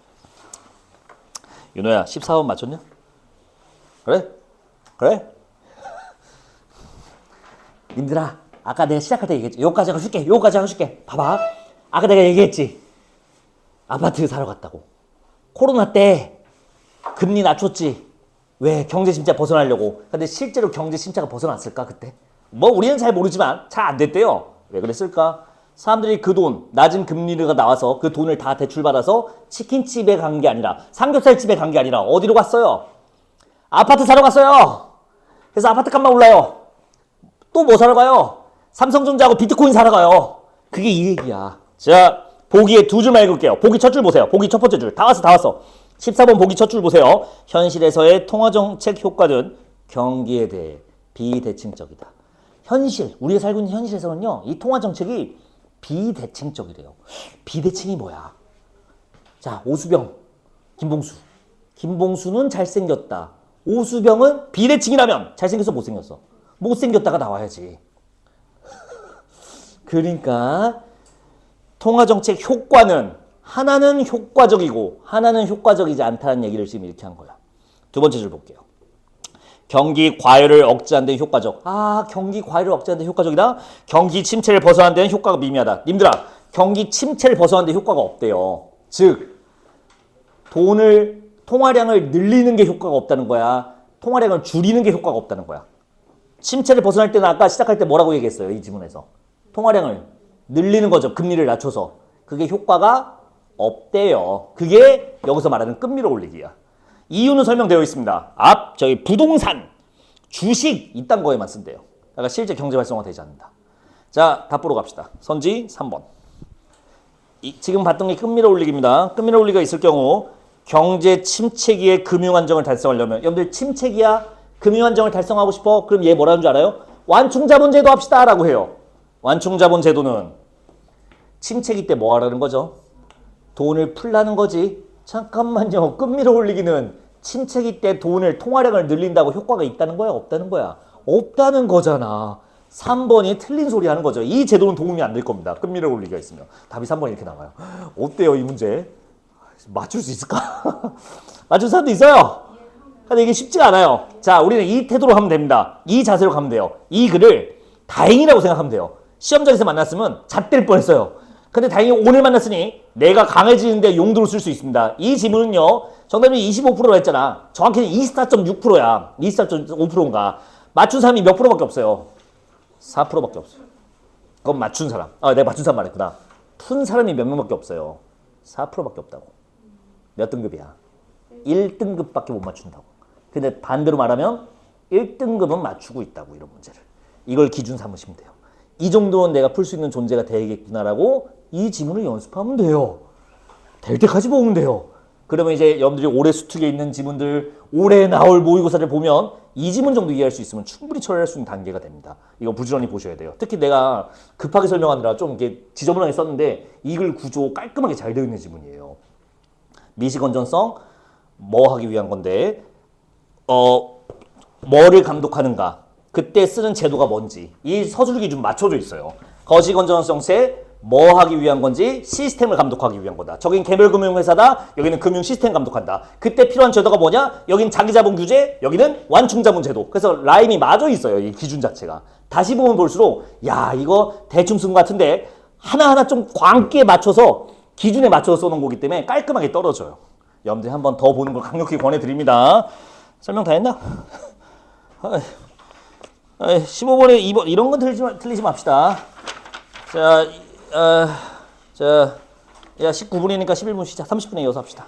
윤호야, 14번 맞췄냐? 그래? 그래? 님들아, 아까 내가 시작할 때 얘기했지. 요까지 하고 줄게. 요까지 하고 줄게. 봐봐. 아까 내가 얘기했지. 아파트 사러 갔다고. 코로나 때 금리 낮췄지. 왜? 경제 침체 벗어나려고. 근데 실제로 경제 침체가 벗어났을까 그때? 뭐 우리는 잘 모르지만 잘 안 됐대요. 왜 그랬을까? 사람들이 그 돈, 낮은 금리가 나와서 그 돈을 다 대출받아서 치킨집에 간 게 아니라 삼겹살집에 간 게 아니라 어디로 갔어요? 아파트 사러 갔어요. 그래서 아파트 값만 올라요. 또 뭐 사러 가요? 삼성전자하고 비트코인 사러 가요. 그게 이 얘기야. 자, 보기에 두 줄만 읽을게요. 보기 첫 줄 보세요. 보기 첫 번째 줄. 다 왔어, 다 왔어. 14번 보기 첫 줄 보세요. 현실에서의 통화정책 효과는 경기에 대해 비대칭적이다. 현실, 우리가 살고 있는 현실에서는요, 이 통화정책이 비대칭적이래요. 비대칭이 뭐야? 자, 오수병, 김봉수. 김봉수는 잘생겼다. 오수병은 비대칭이라면 잘생겼어, 못생겼어? 못생겼다가 나와야지. 그러니까 통화정책 효과는 하나는 효과적이고 하나는 효과적이지 않다는 얘기를 지금 이렇게 한 거야. 두 번째 줄 볼게요. 경기 과열을 억제하는 데 효과적. 경기 과열을 억제하는 데 효과적이다? 경기 침체를 벗어나는 데는 효과가 미미하다. 님들아, 경기 침체를 벗어나는 데 효과가 없대요. 즉, 통화량을 늘리는 게 효과가 없다는 거야. 통화량을 줄이는 게 효과가 없다는 거야. 침체를 벗어날 때는 아까 시작할 때 뭐라고 얘기했어요? 이 지문에서. 통화량을 늘리는 거죠. 금리를 낮춰서. 그게 효과가 없대요. 그게 여기서 말하는 금리를 올리기야. 이유는 설명되어 있습니다. 저기 부동산, 주식 이딴 거에만 쓴대요. 그러니까 실제 경제 활성화 되지 않는다. 자, 답 보러 갑시다. 선지 3번. 지금 봤던 게 금리를 올리기입니다. 금리를 올리기가 있을 경우 경제 침체기에 금융 안정을 달성하려면 여러분들 침체기야 금융 안정을 달성하고 싶어? 그럼 얘 뭐라는 줄 알아요? 완충자본 제도 합시다 라고 해요. 완충자본 제도는 침체기 때 뭐 하라는 거죠? 돈을 풀라는 거지. 잠깐만요. 금리를 올리기는 침체기 때 돈을 통화량을 늘린다고 효과가 있다는 거야? 없다는 거야? 없다는 거잖아. 3번이 틀린 소리 하는 거죠. 이 제도는 도움이 안 될 겁니다. 금리를 올리기가 있으면. 답이 3번 이렇게 나와요. 어때요 이 문제? 맞출 수 있을까? 맞출 사람도 있어요. 근데 이게 쉽지가 않아요. 자, 우리는 이 태도로 하면 됩니다. 이 자세로 가면 돼요. 이 글을 다행이라고 생각하면 돼요. 시험장에서 만났으면 잣될 뻔했어요. 근데 다행히 오늘 만났으니 내가 강해지는데 용도로 쓸 수 있습니다. 이 지문은요. 정답이 25%라 했잖아. 정확히는 24.6%야. 24.5%인가. 맞춘 사람이 몇 프로밖에 없어요. 4%밖에 없어요. 그건 맞춘 사람. 내가 맞춘 사람 말했구나. 푼 사람이 몇 명밖에 없어요. 4%밖에 없다고. 몇 등급이야? 1등급밖에 못 맞춘다고. 근데 반대로 말하면 1등급은 맞추고 있다고, 이런 문제를. 이걸 기준 삼으시면 돼요. 이 정도는 내가 풀 수 있는 존재가 되겠구나라고 이 지문을 연습하면 돼요. 될 때까지 보면 돼요. 그러면 이제 여러분들이 올해 수특에 있는 지문들, 올해 나올 모의고사를 보면 이 지문 정도 이해할 수 있으면 충분히 처리할 수 있는 단계가 됩니다. 이거 부지런히 보셔야 돼요. 특히 내가 급하게 설명하느라 좀 이렇게 지저분하게 썼는데 이글 구조 깔끔하게 잘 되어 있는 지문이에요. 미시 건전성 뭐 하기 위한 건데 뭐를 감독하는가 그때 쓰는 제도가 뭔지 이 서술이 좀 맞춰져 있어요. 거시 건전성세 뭐 하기 위한 건지 시스템을 감독하기 위한 거다. 저긴 개별금융회사다. 여기는 금융 시스템 감독한다. 그때 필요한 제도가 뭐냐? 여긴 자기자본 규제, 여기는 완충자본 제도. 그래서 라임이 맞아 있어요. 이 기준 자체가. 다시 보면 볼수록 야 이거 대충 쓴 것 같은데 하나하나 좀 광기에 맞춰서 기준에 맞춰서 써놓은 거기 때문에 깔끔하게 떨어져요. 여러분들 한 번 더 보는 걸 강력히 권해드립니다. 설명 다 했나? 15번에 2번 이런 건 틀리지 맙시다. 자, 야 19분이니까 11분 시작. 30분에 이어서 합시다.